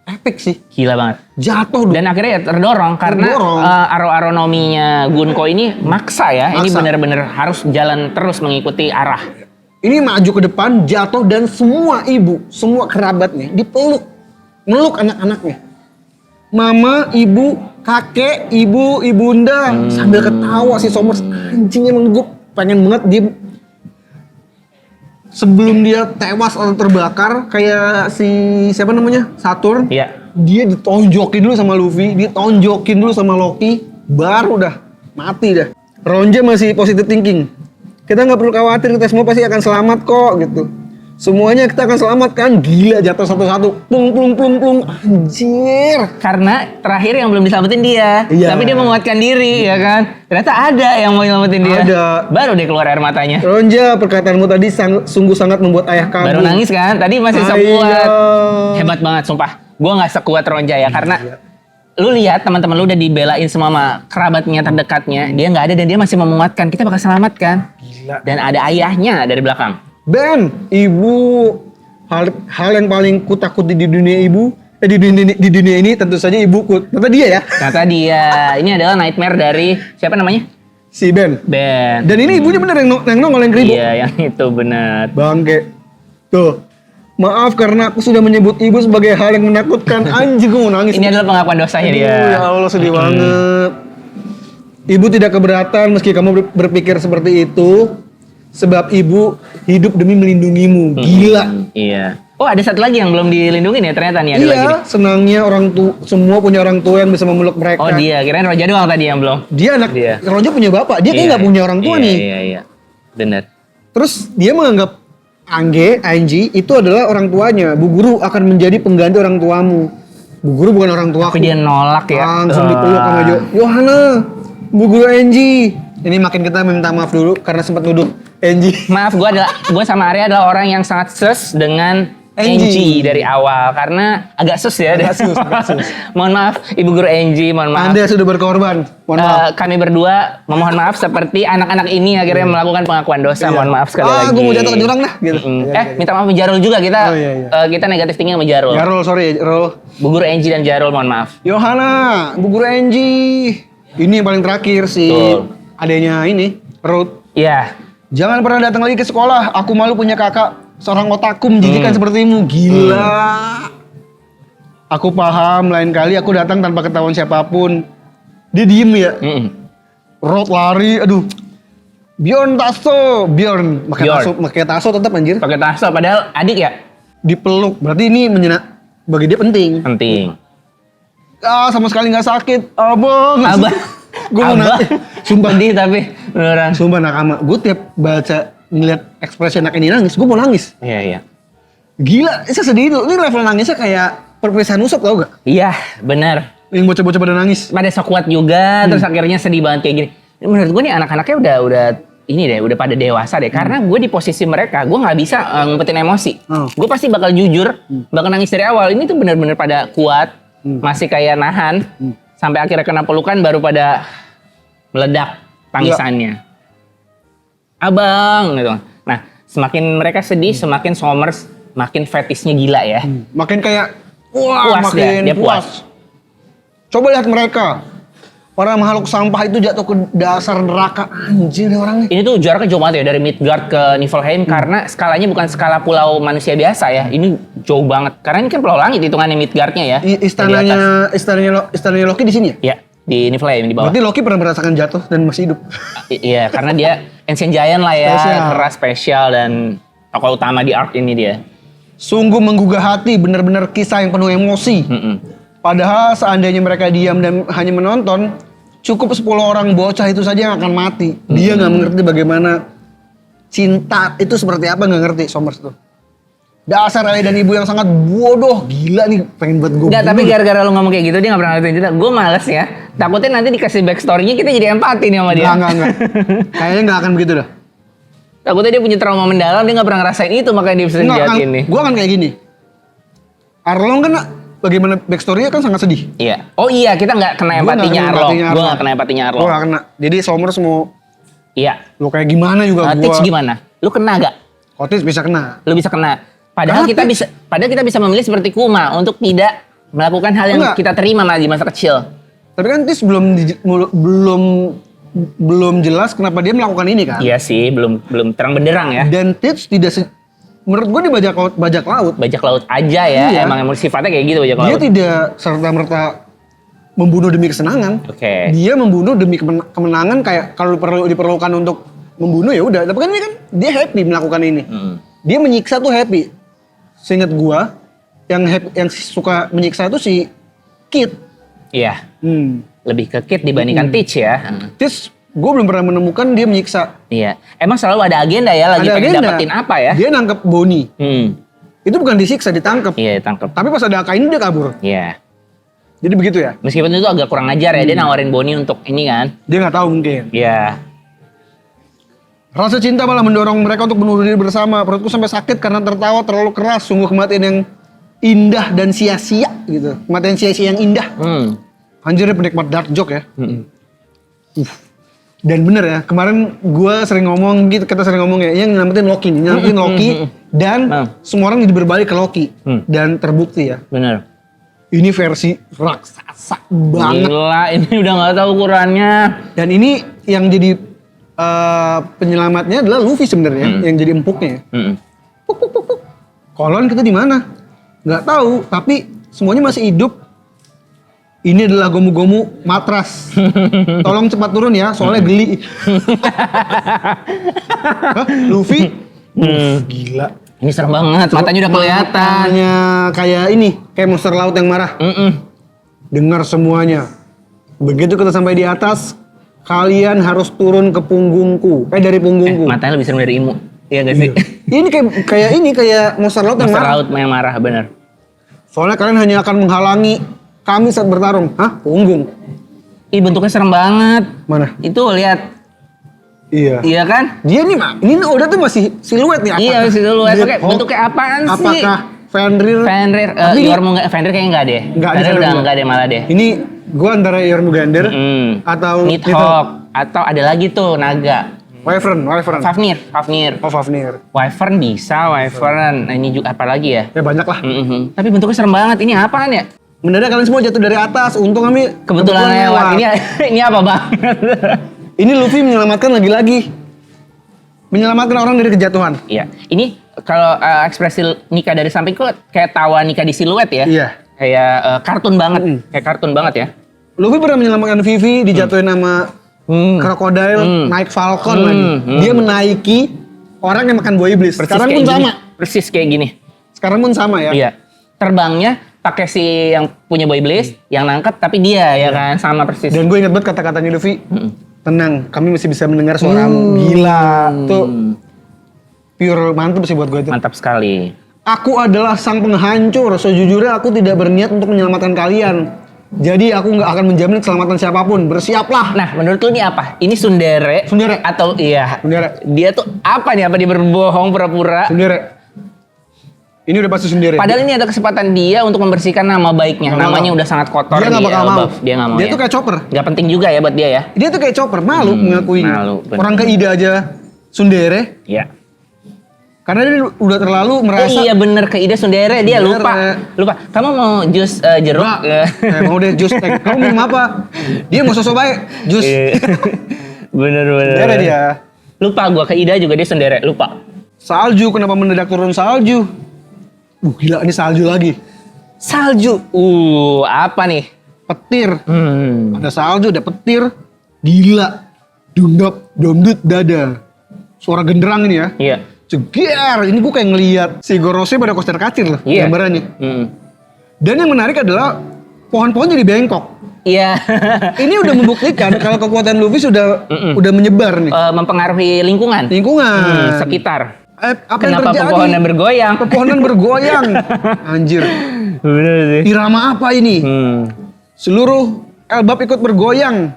[SPEAKER 1] epic sih.
[SPEAKER 2] Gila banget.
[SPEAKER 1] Jatuh.
[SPEAKER 2] Dan akhirnya ya terdorong karena aro-aronominya Gunko ini maksa ya. Ini
[SPEAKER 1] Maksa.
[SPEAKER 2] benar-benar harus jalan terus mengikuti arah.
[SPEAKER 1] Ini maju ke depan, jatuh, dan semua ibu, semua kerabatnya dipeluk, meluk anak-anaknya. Mama, ibu, kakek, ibunda, sambil ketawa si Somers. Anjing, emang gue pengen banget dia sebelum dia tewas atau terbakar kayak si siapa namanya, Saturn.
[SPEAKER 2] Iya.
[SPEAKER 1] Dia ditonjokin dulu sama Luffy, ditonjokin dulu sama Loki, baru dah mati dah. Ronja masih positive thinking. Kita nggak perlu khawatir, kita semua pasti akan selamat kok gitu. Semuanya kita akan selamat kan. Gila, jatuh satu-satu. Plung. Anjir.
[SPEAKER 2] Karena terakhir yang belum diselamatin dia.
[SPEAKER 1] Iya.
[SPEAKER 2] Tapi dia menguatkan diri ya kan. Ternyata ada yang mau nyelamatin dia.
[SPEAKER 1] Ada.
[SPEAKER 2] Baru dia keluar air matanya.
[SPEAKER 1] Ronja, perkataanmu tadi sungguh sangat membuat ayah kamu.
[SPEAKER 2] Baru nangis kan. Tadi masih
[SPEAKER 1] Iya.
[SPEAKER 2] sekuat. Hebat banget sumpah. Gue gak sekuat Ronja ya. Karena lu lihat teman-teman lu udah dibelain semua sama kerabatnya terdekatnya. Dia gak ada dan dia masih menguatkan. Kita bakal selamatkan.
[SPEAKER 1] Gila.
[SPEAKER 2] Dan ada ayahnya dari belakang.
[SPEAKER 1] Ben, ibu, hal yang paling kutakuti di dunia ibu, di dunia ini tentu saja ibuku. Kata dia ya,
[SPEAKER 2] Kata dia, ini adalah nightmare dari siapa namanya?
[SPEAKER 1] si Ben.
[SPEAKER 2] Ben.
[SPEAKER 1] Dan ini ibunya bener yang nongol yang keribuk.
[SPEAKER 2] Iya, yang itu benar.
[SPEAKER 1] Bangke. Tuh. Maaf karena aku sudah menyebut ibu sebagai hal yang menakutkan. Anjing, gue mau nangis.
[SPEAKER 2] Ini adalah pengakuan dosanya
[SPEAKER 1] Aduh,
[SPEAKER 2] dia.
[SPEAKER 1] ya Allah, sedih banget. Ibu tidak keberatan meski kamu berpikir seperti itu. Sebab ibu hidup demi melindungimu. Gila.
[SPEAKER 2] Iya. Oh, ada satu lagi yang belum dilindungi ya ternyata nih ada lagi nih.
[SPEAKER 1] Iya, senangnya orang tua, semua punya orang tua yang bisa memeluk mereka.
[SPEAKER 2] Oh, dia kirain Roja doang tadi yang belum.
[SPEAKER 1] Dia anak,
[SPEAKER 2] Dia.
[SPEAKER 1] Roja punya bapak, dia kayak nggak punya orang tua nih.
[SPEAKER 2] Iya. Bener.
[SPEAKER 1] Terus dia menganggap Angie itu adalah orang tuanya. Bu Guru akan menjadi pengganti orang tuamu. Bu Guru bukan orang tuaku.
[SPEAKER 2] Tapi dia nolak ya.
[SPEAKER 1] Langsung dipeluk sama Yohana, Bu Guru Angie. Ini makin kita minta maaf dulu karena sempat nuduh Angie.
[SPEAKER 2] Maaf, gue sama Arya adalah orang yang sangat ses dengan Angie dari awal karena agak sus ya.
[SPEAKER 1] Agak sus.
[SPEAKER 2] Mohon maaf Ibu Guru Angie, mohon maaf.
[SPEAKER 1] Anda sudah berkorban. Mohon maaf.
[SPEAKER 2] Kami berdua memohon maaf seperti anak-anak ini akhirnya melakukan pengakuan dosa. Mohon maaf sekali lagi.
[SPEAKER 1] Gue mau jatuh ke jurang dah gitu.
[SPEAKER 2] Minta maaf sama Jarul juga kita.
[SPEAKER 1] Oh, iya.
[SPEAKER 2] Kita negatif thinking sama Jarul.
[SPEAKER 1] Jarul, sorry, Jarul.
[SPEAKER 2] Bu Guru Angie dan Jarul, mohon maaf.
[SPEAKER 1] Yohana, Bu Guru Angie. Ini yang paling terakhir sih.
[SPEAKER 2] Betul.
[SPEAKER 1] Adanya ini, Ruth.
[SPEAKER 2] Iya.
[SPEAKER 1] Jangan pernah datang lagi ke sekolah. Aku malu punya kakak seorang otaku menjijikan sepertimu. Gila. Aku paham, lain kali aku datang tanpa ketahuan siapapun. Dia diem ya. Ruth lari, aduh. Bjorn
[SPEAKER 2] Bjorn.
[SPEAKER 1] pakai taso tetap anjir.
[SPEAKER 2] Pakai taso padahal adik ya.
[SPEAKER 1] Dipeluk. Berarti ini bagi dia penting.
[SPEAKER 2] Penting.
[SPEAKER 1] Sama sekali nggak sakit. Abang. Gue mau nangis. Sumpah.
[SPEAKER 2] Sedih tapi beneran.
[SPEAKER 1] Sumpah nakama. Gue tiap baca ngeliat ekspresi anak ini nangis, gue mau nangis.
[SPEAKER 2] Iya.
[SPEAKER 1] Gila, saya sedih itu. Ini level nangisnya kayak perpisahan usap tau gak?
[SPEAKER 2] Iya, benar.
[SPEAKER 1] Yang bocah-bocah pada nangis.
[SPEAKER 2] Pada sekuat juga, terus akhirnya sedih banget kayak gini. Menurut gue nih anak-anaknya udah ini deh, udah pada dewasa deh. Karena gue di posisi mereka, gue nggak bisa ngumpetin emosi. Gue pasti bakal jujur, bakal nangis dari awal. Ini tuh benar-benar pada kuat, masih kayak nahan, sampai akhirnya kena pelukan baru pada meledak tangisannya. Abang gitu. Nah, semakin mereka sedih, semakin Somers makin fetisnya gila ya.
[SPEAKER 1] Makin kayak, wah
[SPEAKER 2] Puas
[SPEAKER 1] makin
[SPEAKER 2] dia puas.
[SPEAKER 1] Coba lihat mereka. Para makhluk sampah itu jatuh ke dasar neraka. Anjir orangnya.
[SPEAKER 2] Ini tuh jaraknya jauh banget ya dari Midgard ke Niflheim karena skalanya bukan skala pulau manusia biasa ya. Ini jauh banget. Karena ini kan pulau langit hitungannya Midgardnya ya.
[SPEAKER 1] Istananya Loki di sini ya?
[SPEAKER 2] Ya, di Niflheim di bawah.
[SPEAKER 1] Berarti Loki pernah merasakan jatuh dan masih hidup.
[SPEAKER 2] Iya, karena dia Ancient Giant lah ya,
[SPEAKER 1] Spesial.
[SPEAKER 2] keras spesial dan tokoh utama di arc ini dia.
[SPEAKER 1] Sungguh menggugah hati, benar-benar kisah yang penuh emosi. Padahal seandainya mereka diam dan hanya menonton, cukup 10 orang bocah itu saja yang akan mati. Dia nggak mengerti bagaimana cinta itu seperti apa, nggak ngerti Somers tuh. Dasar ayah dan ibu yang sangat bodoh, gila nih, pengen buat gue.
[SPEAKER 2] Enggak, tapi gara-gara lu ngomong kayak gitu dia gak pernah ngertiin cerita. Gue males ya. Takutnya nanti dikasih backstory-nya kita jadi empati nih sama dia.
[SPEAKER 1] Enggak. Kayaknya nggak akan begitu dah.
[SPEAKER 2] Takutnya dia punya trauma mendalam, dia nggak pernah ngerasain itu, makanya dia bisa ngejahatin nih.
[SPEAKER 1] Gue kan kayak gini. Arlong kan bagaimana backstory-nya kan sangat sedih.
[SPEAKER 2] Iya. Oh iya, kita nggak kena empatinya Arlong. Gue nggak kena empatinya Arlong.
[SPEAKER 1] Gue nggak kena. Jadi Somers mau
[SPEAKER 2] Iya.
[SPEAKER 1] lu kayak gimana juga gue.
[SPEAKER 2] Tich gimana? Lu kena gak?
[SPEAKER 1] Otis bisa kena.
[SPEAKER 2] Lu bisa kena. Padahal kita bisa memilih seperti Kuma untuk tidak melakukan hal yang kita terima di masa kecil.
[SPEAKER 1] Tapi kan Tis belum jelas kenapa dia melakukan ini kan?
[SPEAKER 2] Iya sih, belum terang benderang ya.
[SPEAKER 1] Dan Tis menurut gue dia bajak laut.
[SPEAKER 2] Bajak laut aja ya,
[SPEAKER 1] Iya.
[SPEAKER 2] emang sifatnya kayak gitu bajak laut.
[SPEAKER 1] Dia tidak serta-merta membunuh demi kesenangan.
[SPEAKER 2] Oke.
[SPEAKER 1] Dia membunuh demi kemenangan kayak kalau perlu diperlukan untuk membunuh ya udah. Tapi kan ini kan dia happy melakukan ini. Dia menyiksa tuh happy. Seingat gua yang suka menyiksa tuh si Kid.
[SPEAKER 2] Iya. Lebih ke Kid dibandingkan Teach ya.
[SPEAKER 1] Tis gue belum pernah menemukan dia menyiksa.
[SPEAKER 2] Iya. Emang selalu ada agenda ya, lagi pengen dapetin apa ya?
[SPEAKER 1] Dia nangkep Bonnie. Itu bukan disiksa, ditangkep.
[SPEAKER 2] Iya, ditangkep.
[SPEAKER 1] Tapi pas ada Akainu dia kabur.
[SPEAKER 2] Iya.
[SPEAKER 1] Jadi begitu ya?
[SPEAKER 2] Meskipun itu agak kurang ajar ya, dia nawarin Bonnie untuk ini kan.
[SPEAKER 1] Dia nggak tahu mungkin.
[SPEAKER 2] Iya.
[SPEAKER 1] Rasa cinta malah mendorong mereka untuk bunuh diri bersama. Perutku sampai sakit karena tertawa terlalu keras. Sungguh kematian yang indah dan sia-sia gitu. Kematian sia-sia yang indah. Anjir dia penikmat dark joke ya. Dan bener ya, kemarin gue sering ngomong gitu, kita sering ngomong ya, yang nyelamatin Loki, dan semua orang jadi berbalik ke Loki. Dan terbukti ya.
[SPEAKER 2] Bener.
[SPEAKER 1] Ini versi raksasa banget.
[SPEAKER 2] Gila, ini udah gak tahu ukurannya.
[SPEAKER 1] Dan ini yang jadi penyelamatnya adalah Luffy sebenarnya, yang jadi empuknya. Kolon kita di mana? Nggak tahu, tapi semuanya masih hidup. Ini adalah gomu-gomu matras. Tolong cepat turun ya, soalnya geli. Hah? Luffy? Gila.
[SPEAKER 2] Ini serem banget, matanya udah kelihatan.
[SPEAKER 1] Matanya kayak ini, kayak monster laut yang marah. Dengar semuanya. Begitu kita sampai di atas, kalian harus turun ke punggungku. Dari punggungku.
[SPEAKER 2] Matanya lebih serem dari Imu. Iya gak sih?
[SPEAKER 1] Ini kayak monster laut yang
[SPEAKER 2] Monster
[SPEAKER 1] marah.
[SPEAKER 2] laut yang marah, bener.
[SPEAKER 1] Soalnya kalian hanya akan menghalangi kami saat bertarung. Hah? Punggung?
[SPEAKER 2] Ih, bentuknya serem banget.
[SPEAKER 1] Mana?
[SPEAKER 2] Itu lihat.
[SPEAKER 1] Iya.
[SPEAKER 2] Iya kan?
[SPEAKER 1] Dia nih, ini udah tuh masih siluet nih.
[SPEAKER 2] Iya, siluet.
[SPEAKER 1] Dia-
[SPEAKER 2] Bentuknya apaan sih?
[SPEAKER 1] Apakah Fenrir?
[SPEAKER 2] Fenrir, Fenrir kayaknya enggak deh. Fenrir udah enggak deh malah deh.
[SPEAKER 1] Ini gua antara Jormungandr atau
[SPEAKER 2] Nidhogg atau ada lagi tuh naga.
[SPEAKER 1] Wyvern.
[SPEAKER 2] Fafnir.
[SPEAKER 1] Oh, Fafnir.
[SPEAKER 2] Wyvern bisa, Wyvern. Nah, ini juga apa lagi ya?
[SPEAKER 1] Ya banyak lah.
[SPEAKER 2] Tapi bentuknya serem banget. Ini apaan ya?
[SPEAKER 1] Mendadak kalian semua jatuh dari atas. Untung kami
[SPEAKER 2] Kebetulan lewat. Ini apa banget?
[SPEAKER 1] Ini Luffy menyelamatkan lagi-lagi. Menyelamatkan orang dari kejatuhan.
[SPEAKER 2] Iya. Ini kalau ekspresi Nika dari samping kok kayak tawa Nika di siluet ya?
[SPEAKER 1] Iya.
[SPEAKER 2] Kayak kartun banget. Kayak kartun banget ya?
[SPEAKER 1] Luffy pernah menyelamatkan Vivi, dijatuhin sama Crocodile, naik Falcon lagi. Dia menaiki orang yang makan buah iblis. Sekarang pun sama.
[SPEAKER 2] Persis kayak gini.
[SPEAKER 1] Sekarang pun sama ya.
[SPEAKER 2] Iya. Terbangnya pakai si yang punya boy iblis, yang nangkep tapi dia ya kan sama persis.
[SPEAKER 1] Dan gue inget banget kata-katanya Luffy. Tenang, kami masih bisa mendengar suaramu. Gila. Tuh pure mantep sih buat gue itu.
[SPEAKER 2] Mantap sekali.
[SPEAKER 1] Aku adalah sang penghancur. Sejujurnya aku tidak berniat untuk menyelamatkan kalian. Jadi aku nggak akan menjamin keselamatan siapapun. Bersiaplah.
[SPEAKER 2] Nah, menurut lu ini apa? Ini Sundere?
[SPEAKER 1] Sundere.
[SPEAKER 2] Atau iya?
[SPEAKER 1] Sundere.
[SPEAKER 2] Dia tuh apa nih? Apa dia berbohong pura-pura?
[SPEAKER 1] Sundere. Ini udah pasti Sundere.
[SPEAKER 2] Padahal ini ada kesempatan dia untuk membersihkan nama baiknya. Namanya udah sangat kotor
[SPEAKER 1] Dia nggak
[SPEAKER 2] di
[SPEAKER 1] bakal mau.
[SPEAKER 2] Elbaf. Dia nggak mau.
[SPEAKER 1] Dia
[SPEAKER 2] ya?
[SPEAKER 1] tuh kayak chopper.
[SPEAKER 2] Gak penting juga ya buat dia ya.
[SPEAKER 1] Dia tuh kayak chopper. Malu mengakuinya.
[SPEAKER 2] malu, bener.
[SPEAKER 1] Orang ke Ida aja Sundere.
[SPEAKER 2] Iya.
[SPEAKER 1] Karena dia udah terlalu merasa.
[SPEAKER 2] Iya bener ke ide Sundere dia
[SPEAKER 1] Sundere.
[SPEAKER 2] lupa. Kamu mau jus jeruk?
[SPEAKER 1] Mau deh jus. Kamu minum apa? Dia mau sosok baik. Jus.
[SPEAKER 2] bener.
[SPEAKER 1] Sundere dia.
[SPEAKER 2] Lupa gua ke Ida juga dia Sundere. Lupa.
[SPEAKER 1] Salju, kenapa mendadak turun salju? Gila, ini salju lagi.
[SPEAKER 2] Salju. Apa nih?
[SPEAKER 1] Petir. Ada salju, ada petir. Gila. Dundap, domdut, dada. Suara genderang ini ya.
[SPEAKER 2] Iya.
[SPEAKER 1] Ceger. Ini gue kayak ngeliat si Gorose pada koster kacir loh.
[SPEAKER 2] Iya.
[SPEAKER 1] Gambarannya. Dan yang menarik adalah pohon-pohon jadi bengkok.
[SPEAKER 2] Iya.
[SPEAKER 1] Ini udah membuktikan kalau kekuatan Luffy sudah menyebar nih.
[SPEAKER 2] Mempengaruhi lingkungan. Sekitar.
[SPEAKER 1] Apa
[SPEAKER 2] Kenapa
[SPEAKER 1] yang terjadi?
[SPEAKER 2] pepohonan bergoyang?
[SPEAKER 1] Pepohonan bergoyang. Anjir.
[SPEAKER 2] Bener sih.
[SPEAKER 1] Irama apa ini? Seluruh Elbaf ikut bergoyang.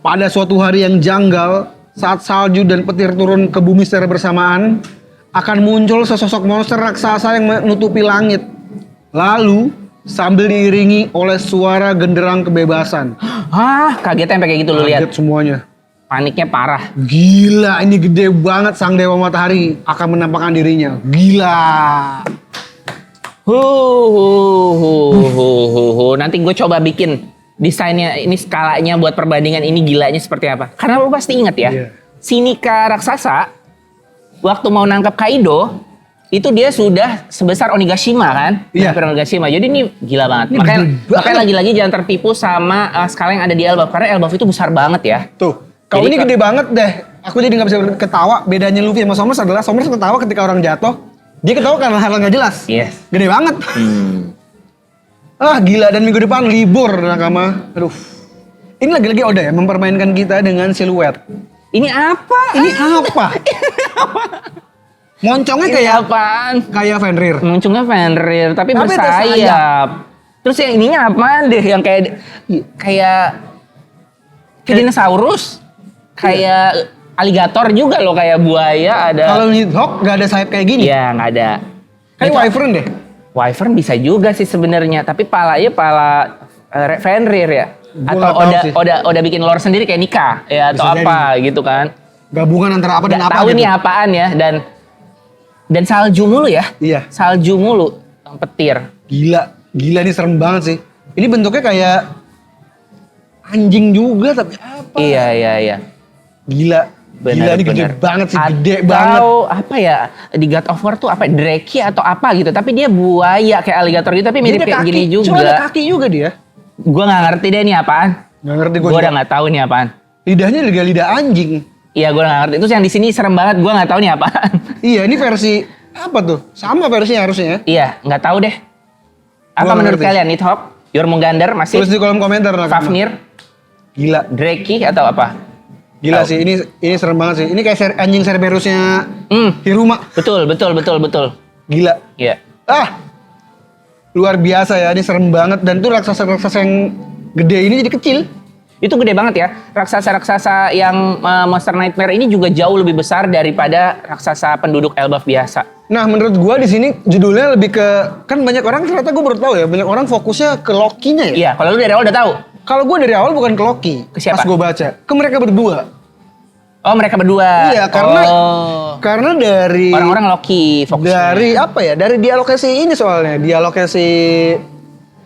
[SPEAKER 1] Pada suatu hari yang janggal, saat salju dan petir turun ke bumi secara bersamaan, akan muncul sesosok monster raksasa yang menutupi langit. Lalu, sambil diiringi oleh suara genderang kebebasan.
[SPEAKER 2] Hah, kagetnya sampai kayak gitu lu lihat.
[SPEAKER 1] Kaget semuanya.
[SPEAKER 2] Paniknya parah.
[SPEAKER 1] Gila, ini gede banget sang dewa matahari akan menampakkan dirinya. Gila.
[SPEAKER 2] Nanti gue coba bikin desainnya, ini skalanya buat perbandingan ini gilanya seperti apa. Karena lo pasti inget ya,
[SPEAKER 1] Iya.
[SPEAKER 2] si Nika raksasa waktu mau nangkap Kaido itu dia sudah sebesar Onigashima kan?
[SPEAKER 1] Iya.
[SPEAKER 2] Hampir Onigashima. Jadi ini gila banget.
[SPEAKER 1] Ini
[SPEAKER 2] Makanya,
[SPEAKER 1] gede banget.
[SPEAKER 2] makanya lagi-lagi jangan tertipu sama skala yang ada di Elbaf, karena Elbaf itu besar banget ya.
[SPEAKER 1] Tuh, kalau
[SPEAKER 2] Jadi
[SPEAKER 1] ini gede banget deh. Aku jadi nggak bisa ketawa. Bedanya Luffy sama Somers adalah Somers ketawa ketika orang jatuh. Dia ketawa karena hal nggak jelas.
[SPEAKER 2] Yes.
[SPEAKER 1] Gede banget. Ah gila, dan minggu depan libur nakama. Aduh. Ini lagi-lagi Oda ya mempermainkan kita dengan siluet.
[SPEAKER 2] Ini apa?
[SPEAKER 1] Ini apa? Moncongnya
[SPEAKER 2] Ini
[SPEAKER 1] kayak
[SPEAKER 2] apaan?
[SPEAKER 1] kayak Fenrir.
[SPEAKER 2] Muncungnya Fenrir, tapi
[SPEAKER 1] Tapi ada
[SPEAKER 2] bersayap. Terus yang ininya apaan deh? Yang kayak dinosaurus, kayak aligator juga loh, kayak buaya ada.
[SPEAKER 1] Kalau Nidhogg nggak ada sayap kayak gini.
[SPEAKER 2] Iya nggak ada.
[SPEAKER 1] Kayak
[SPEAKER 2] Itu-
[SPEAKER 1] Wyvern deh.
[SPEAKER 2] Wyvern bisa juga sih sebenarnya, tapi palanya pala Fenrir ya.
[SPEAKER 1] Gua
[SPEAKER 2] Atau
[SPEAKER 1] nggak tahu sih.
[SPEAKER 2] Oda bikin lore sendiri kayak Nika ya, atau
[SPEAKER 1] Bisa
[SPEAKER 2] apa gitu kan.
[SPEAKER 1] Gabungan antara apa dan
[SPEAKER 2] Nggak
[SPEAKER 1] apa
[SPEAKER 2] tahu
[SPEAKER 1] gitu.
[SPEAKER 2] ini apaan ya, dan salju mulu ya.
[SPEAKER 1] Iya.
[SPEAKER 2] Salju mulu, petir.
[SPEAKER 1] Gila, gila ini serem banget sih. Ini bentuknya kayak anjing juga tapi apa?
[SPEAKER 2] Iya.
[SPEAKER 1] Gila. Gila ini gede banget sih, gede banget.
[SPEAKER 2] Atau apa ya, di God of War tuh apa, Drake atau apa gitu, tapi dia buaya kayak aligator gitu, tapi mirip
[SPEAKER 1] Dia ada
[SPEAKER 2] kayak
[SPEAKER 1] kaki,
[SPEAKER 2] gini
[SPEAKER 1] cuma ada
[SPEAKER 2] juga.
[SPEAKER 1] kaki juga dia.
[SPEAKER 2] Gua nggak ngerti deh ini apaan.
[SPEAKER 1] Gak ngerti gue
[SPEAKER 2] Gua
[SPEAKER 1] juga.
[SPEAKER 2] udah nggak tahu ini apaan.
[SPEAKER 1] Lidahnya juga lidah anjing.
[SPEAKER 2] Iya, gua nggak ngerti. Terus yang di sini serem banget, gua nggak tahu ini apaan.
[SPEAKER 1] Iya, ini versi apa tuh? Sama versinya harusnya ya.
[SPEAKER 2] Iya, nggak tahu deh. Apa
[SPEAKER 1] Gua nggak
[SPEAKER 2] menurut
[SPEAKER 1] ngerti.
[SPEAKER 2] kalian? Nidhogg, Yormungandr masih,
[SPEAKER 1] Tulis di kolom komentar lah.
[SPEAKER 2] Fafnir,
[SPEAKER 1] Gila,
[SPEAKER 2] Drake atau apa?
[SPEAKER 1] gila
[SPEAKER 2] Tahu.
[SPEAKER 1] sih. Ini serem banget sih. Ini kayak anjing Cerberusnya Hiruma.
[SPEAKER 2] Betul.
[SPEAKER 1] Gila.
[SPEAKER 2] Iya.
[SPEAKER 1] Ah, luar biasa ya. Ini serem banget. Dan tuh raksasa-raksasa yang gede ini jadi kecil.
[SPEAKER 2] Itu gede banget ya. Raksasa-raksasa yang Monster Nightmare ini juga jauh lebih besar daripada raksasa penduduk Elbaf biasa.
[SPEAKER 1] Nah, menurut gua di sini judulnya lebih ke, kan banyak orang ternyata gua baru tahu ya, banyak orang fokusnya ke Loki-nya ya.
[SPEAKER 2] Iya, kalau lu dari awal udah tahu.
[SPEAKER 1] Kalau gua dari awal bukan ke Loki.
[SPEAKER 2] Ke siapa?
[SPEAKER 1] Pas gua baca, ke mereka berdua.
[SPEAKER 2] Oh, mereka berdua.
[SPEAKER 1] Iya, karena
[SPEAKER 2] Oh.
[SPEAKER 1] karena dari
[SPEAKER 2] Orang-orang Loki fokusnya.
[SPEAKER 1] dari apa ya? Dari dialognya si ini soalnya, dialognya si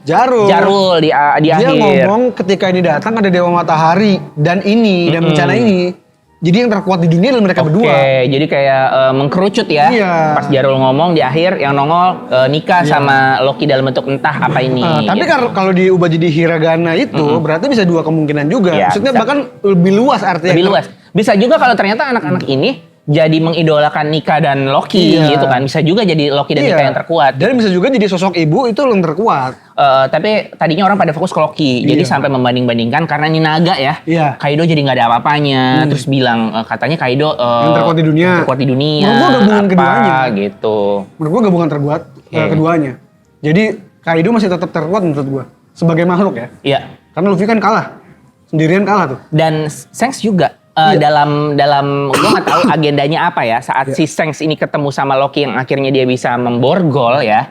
[SPEAKER 1] Jarul.
[SPEAKER 2] Jarul di
[SPEAKER 1] Dia
[SPEAKER 2] akhir.
[SPEAKER 1] ngomong ketika ini datang ada Dewa Matahari dan ini dan bencana ini. Jadi yang terkuat di dunia adalah mereka berdua.
[SPEAKER 2] Oke, jadi kayak mengkerucut ya.
[SPEAKER 1] Iya.
[SPEAKER 2] Pas Jarul ngomong di akhir yang nongol Nika sama Loki dalam bentuk entah apa ini.
[SPEAKER 1] Tapi
[SPEAKER 2] gitu.
[SPEAKER 1] kalau diubah jadi hiragana itu berarti bisa dua kemungkinan juga.
[SPEAKER 2] Iya,
[SPEAKER 1] Maksudnya
[SPEAKER 2] bisa.
[SPEAKER 1] bahkan lebih luas artinya.
[SPEAKER 2] Lebih luas. Bisa juga kalau ternyata anak-anak ini jadi mengidolakan Nika dan Loki
[SPEAKER 1] Iya.
[SPEAKER 2] gitu kan. Bisa juga jadi Loki dan
[SPEAKER 1] Iya.
[SPEAKER 2] Nika yang terkuat.
[SPEAKER 1] Dan bisa juga jadi sosok ibu itu yang terkuat.
[SPEAKER 2] Tapi tadinya orang pada fokus ke Loki. Jadi
[SPEAKER 1] Iya.
[SPEAKER 2] sampai membanding-bandingkan karena ini naga ya.
[SPEAKER 1] Iya.
[SPEAKER 2] Kaido jadi nggak ada apa-apanya. Terus bilang katanya Kaido
[SPEAKER 1] Yang terkuat di dunia.
[SPEAKER 2] terkuat di dunia.
[SPEAKER 1] Menurut gua gabungan
[SPEAKER 2] apa,
[SPEAKER 1] keduanya.
[SPEAKER 2] gitu.
[SPEAKER 1] Menurut gua gabungan terkuat
[SPEAKER 2] Oke.
[SPEAKER 1] keduanya. Jadi Kaido masih tetap terkuat menurut gua sebagai makhluk ya.
[SPEAKER 2] Iya.
[SPEAKER 1] Karena Luffy kan kalah. Sendirian kalah tuh.
[SPEAKER 2] Dan Shanks juga
[SPEAKER 1] Iya.
[SPEAKER 2] dalam gue nggak tahu agendanya apa ya saat si Shanks ini ketemu sama Loki yang akhirnya dia bisa memborgol ya.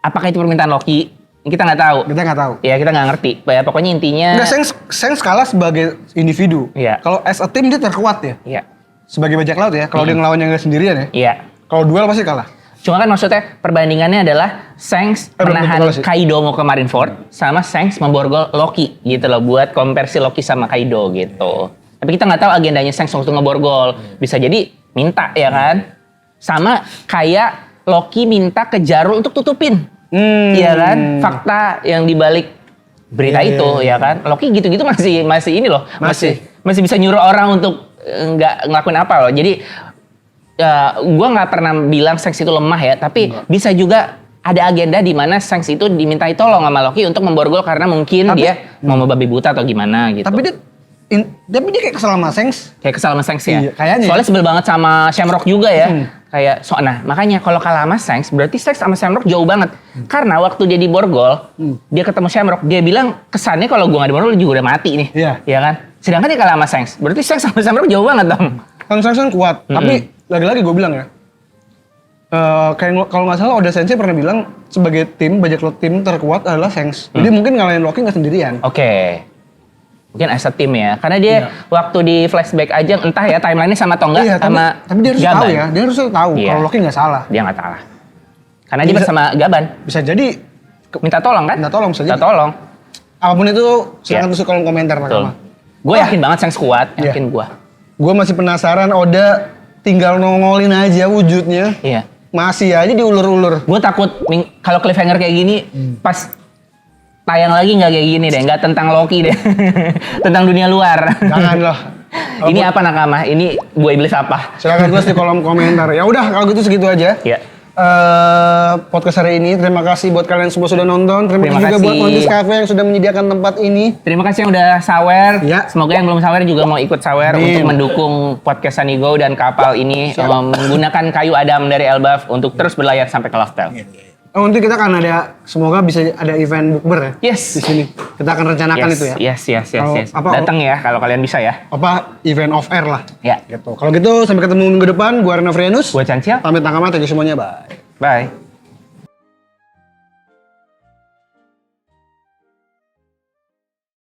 [SPEAKER 2] Apakah itu permintaan Loki? Kita nggak tahu.
[SPEAKER 1] Kita nggak tahu.
[SPEAKER 2] Ya kita nggak ngerti. Ya, pokoknya intinya.
[SPEAKER 1] Enggak, Shanks kalah sebagai individu.
[SPEAKER 2] Iya.
[SPEAKER 1] Kalau as a team dia terkuat ya.
[SPEAKER 2] Iya.
[SPEAKER 1] Sebagai bajak laut ya. Kalau dia ngelawan yang nggak sendirian ya.
[SPEAKER 2] Iya.
[SPEAKER 1] Kalau duel pasti kalah.
[SPEAKER 2] Cuma kan maksudnya perbandingannya adalah Shanks
[SPEAKER 1] belum
[SPEAKER 2] menahan
[SPEAKER 1] tentu kalah sih.
[SPEAKER 2] Kaido mau ke Marineford sama Shanks memborgol Loki gitu loh buat konversi Loki sama Kaido gitu. Tapi kita nggak tahu agendanya Shanks waktu ngeborgol. Bisa jadi minta ya kan. Sama kayak Loki minta ke Jarul untuk tutupin. Iya kan? Fakta yang dibalik berita
[SPEAKER 1] Iya,
[SPEAKER 2] itu
[SPEAKER 1] iya,
[SPEAKER 2] ya kan. Loki gitu-gitu masih ini loh.
[SPEAKER 1] Masih.
[SPEAKER 2] Masih bisa nyuruh orang untuk nggak ngelakuin apa loh. Jadi gue nggak pernah bilang Shanks itu lemah ya, tapi bisa juga ada agenda di mana Shanks itu dimintai tolong sama Loki untuk memborgol karena mungkin dia mau babi buta atau gimana gitu.
[SPEAKER 1] Tapi dia kayak kesel sama Shanks.
[SPEAKER 2] Kayak kesal sama Shanks ya.
[SPEAKER 1] Iya, kayaknya.
[SPEAKER 2] Soalnya sebel banget sama Shamrock juga ya. Nah makanya kalau kalah sama Shanks berarti Shanks sama Shamrock jauh banget. Karena waktu dia diborgol, dia ketemu Shamrock, dia bilang kesannya kalau gue nggak diborgol dia juga udah mati nih.
[SPEAKER 1] Iya.
[SPEAKER 2] Iya kan? Sedangkan dia kalah sama Sainz. Berarti Sainz sama Summer jauh banget dong.
[SPEAKER 1] Kang Sainz kan kuat, tapi lagi-lagi gue bilang ya. Kayak kalau nggak salah Oda Sensei pernah bilang sebagai tim, bajak laut tim terkuat adalah Sainz. Jadi mungkin ngalahin Loki nggak sendirian.
[SPEAKER 2] Oke. Mungkin as a team ya. Karena dia waktu di flashback aja entah ya timeline-nya sama atau enggak
[SPEAKER 1] Iya,
[SPEAKER 2] sama
[SPEAKER 1] tapi dia harus
[SPEAKER 2] Gaban.
[SPEAKER 1] tahu ya. Dia harus tahu
[SPEAKER 2] Iya.
[SPEAKER 1] kalau Loki nggak salah.
[SPEAKER 2] Dia nggak salah. Karena dia bersama Gaban.
[SPEAKER 1] Bisa jadi
[SPEAKER 2] Minta tolong kan?
[SPEAKER 1] minta tolong saja.
[SPEAKER 2] Minta tolong.
[SPEAKER 1] Apapun itu silakan
[SPEAKER 2] Iya.
[SPEAKER 1] tulis di kolom komentar
[SPEAKER 2] Betul.
[SPEAKER 1] Nakama.
[SPEAKER 2] Gue yakin banget Sainz kuat.
[SPEAKER 1] Iya.
[SPEAKER 2] Yakin gue.
[SPEAKER 1] Gue masih penasaran Oda tinggal nongolin aja wujudnya.
[SPEAKER 2] Iya.
[SPEAKER 1] Masih aja diulur-ulur.
[SPEAKER 2] Gue takut kalau cliffhanger kayak gini pas tayang lagi nggak kayak gini deh, nggak tentang Loki deh, tentang dunia luar.
[SPEAKER 1] Jangan loh.
[SPEAKER 2] Ini apa Nakama? Ini buah iblis apa?
[SPEAKER 1] Silakan tulis di kolom komentar. Ya udah kalau gitu segitu aja.
[SPEAKER 2] Ya.
[SPEAKER 1] Podcast hari ini terima kasih buat kalian semua sudah nonton. Terima kasih juga buat Montis Cafe yang sudah menyediakan tempat ini.
[SPEAKER 2] Terima kasih yang udah sawer.
[SPEAKER 1] Ya.
[SPEAKER 2] Semoga yang belum sawer juga mau ikut sawer
[SPEAKER 1] Amin.
[SPEAKER 2] untuk mendukung podcast Sanigo dan kapal ini menggunakan kayu Adam dari Elbaf untuk terus berlayar sampai ke Loftel.
[SPEAKER 1] Nanti kita akan ada, semoga bisa ada event bukber ya
[SPEAKER 2] Yes.
[SPEAKER 1] di sini. Kita akan rencanakan itu ya.
[SPEAKER 2] Yes.
[SPEAKER 1] Kalau apa-
[SPEAKER 2] Datang ya kalau kalian bisa ya.
[SPEAKER 1] Apa event off air lah.
[SPEAKER 2] Ya.
[SPEAKER 1] Gitu. Kalau gitu sampai ketemu minggu depan. Gua Arna Frianus.
[SPEAKER 2] Gua Canciel.
[SPEAKER 1] Pamit Nakama, thank you semuanya. Bye.
[SPEAKER 2] Bye.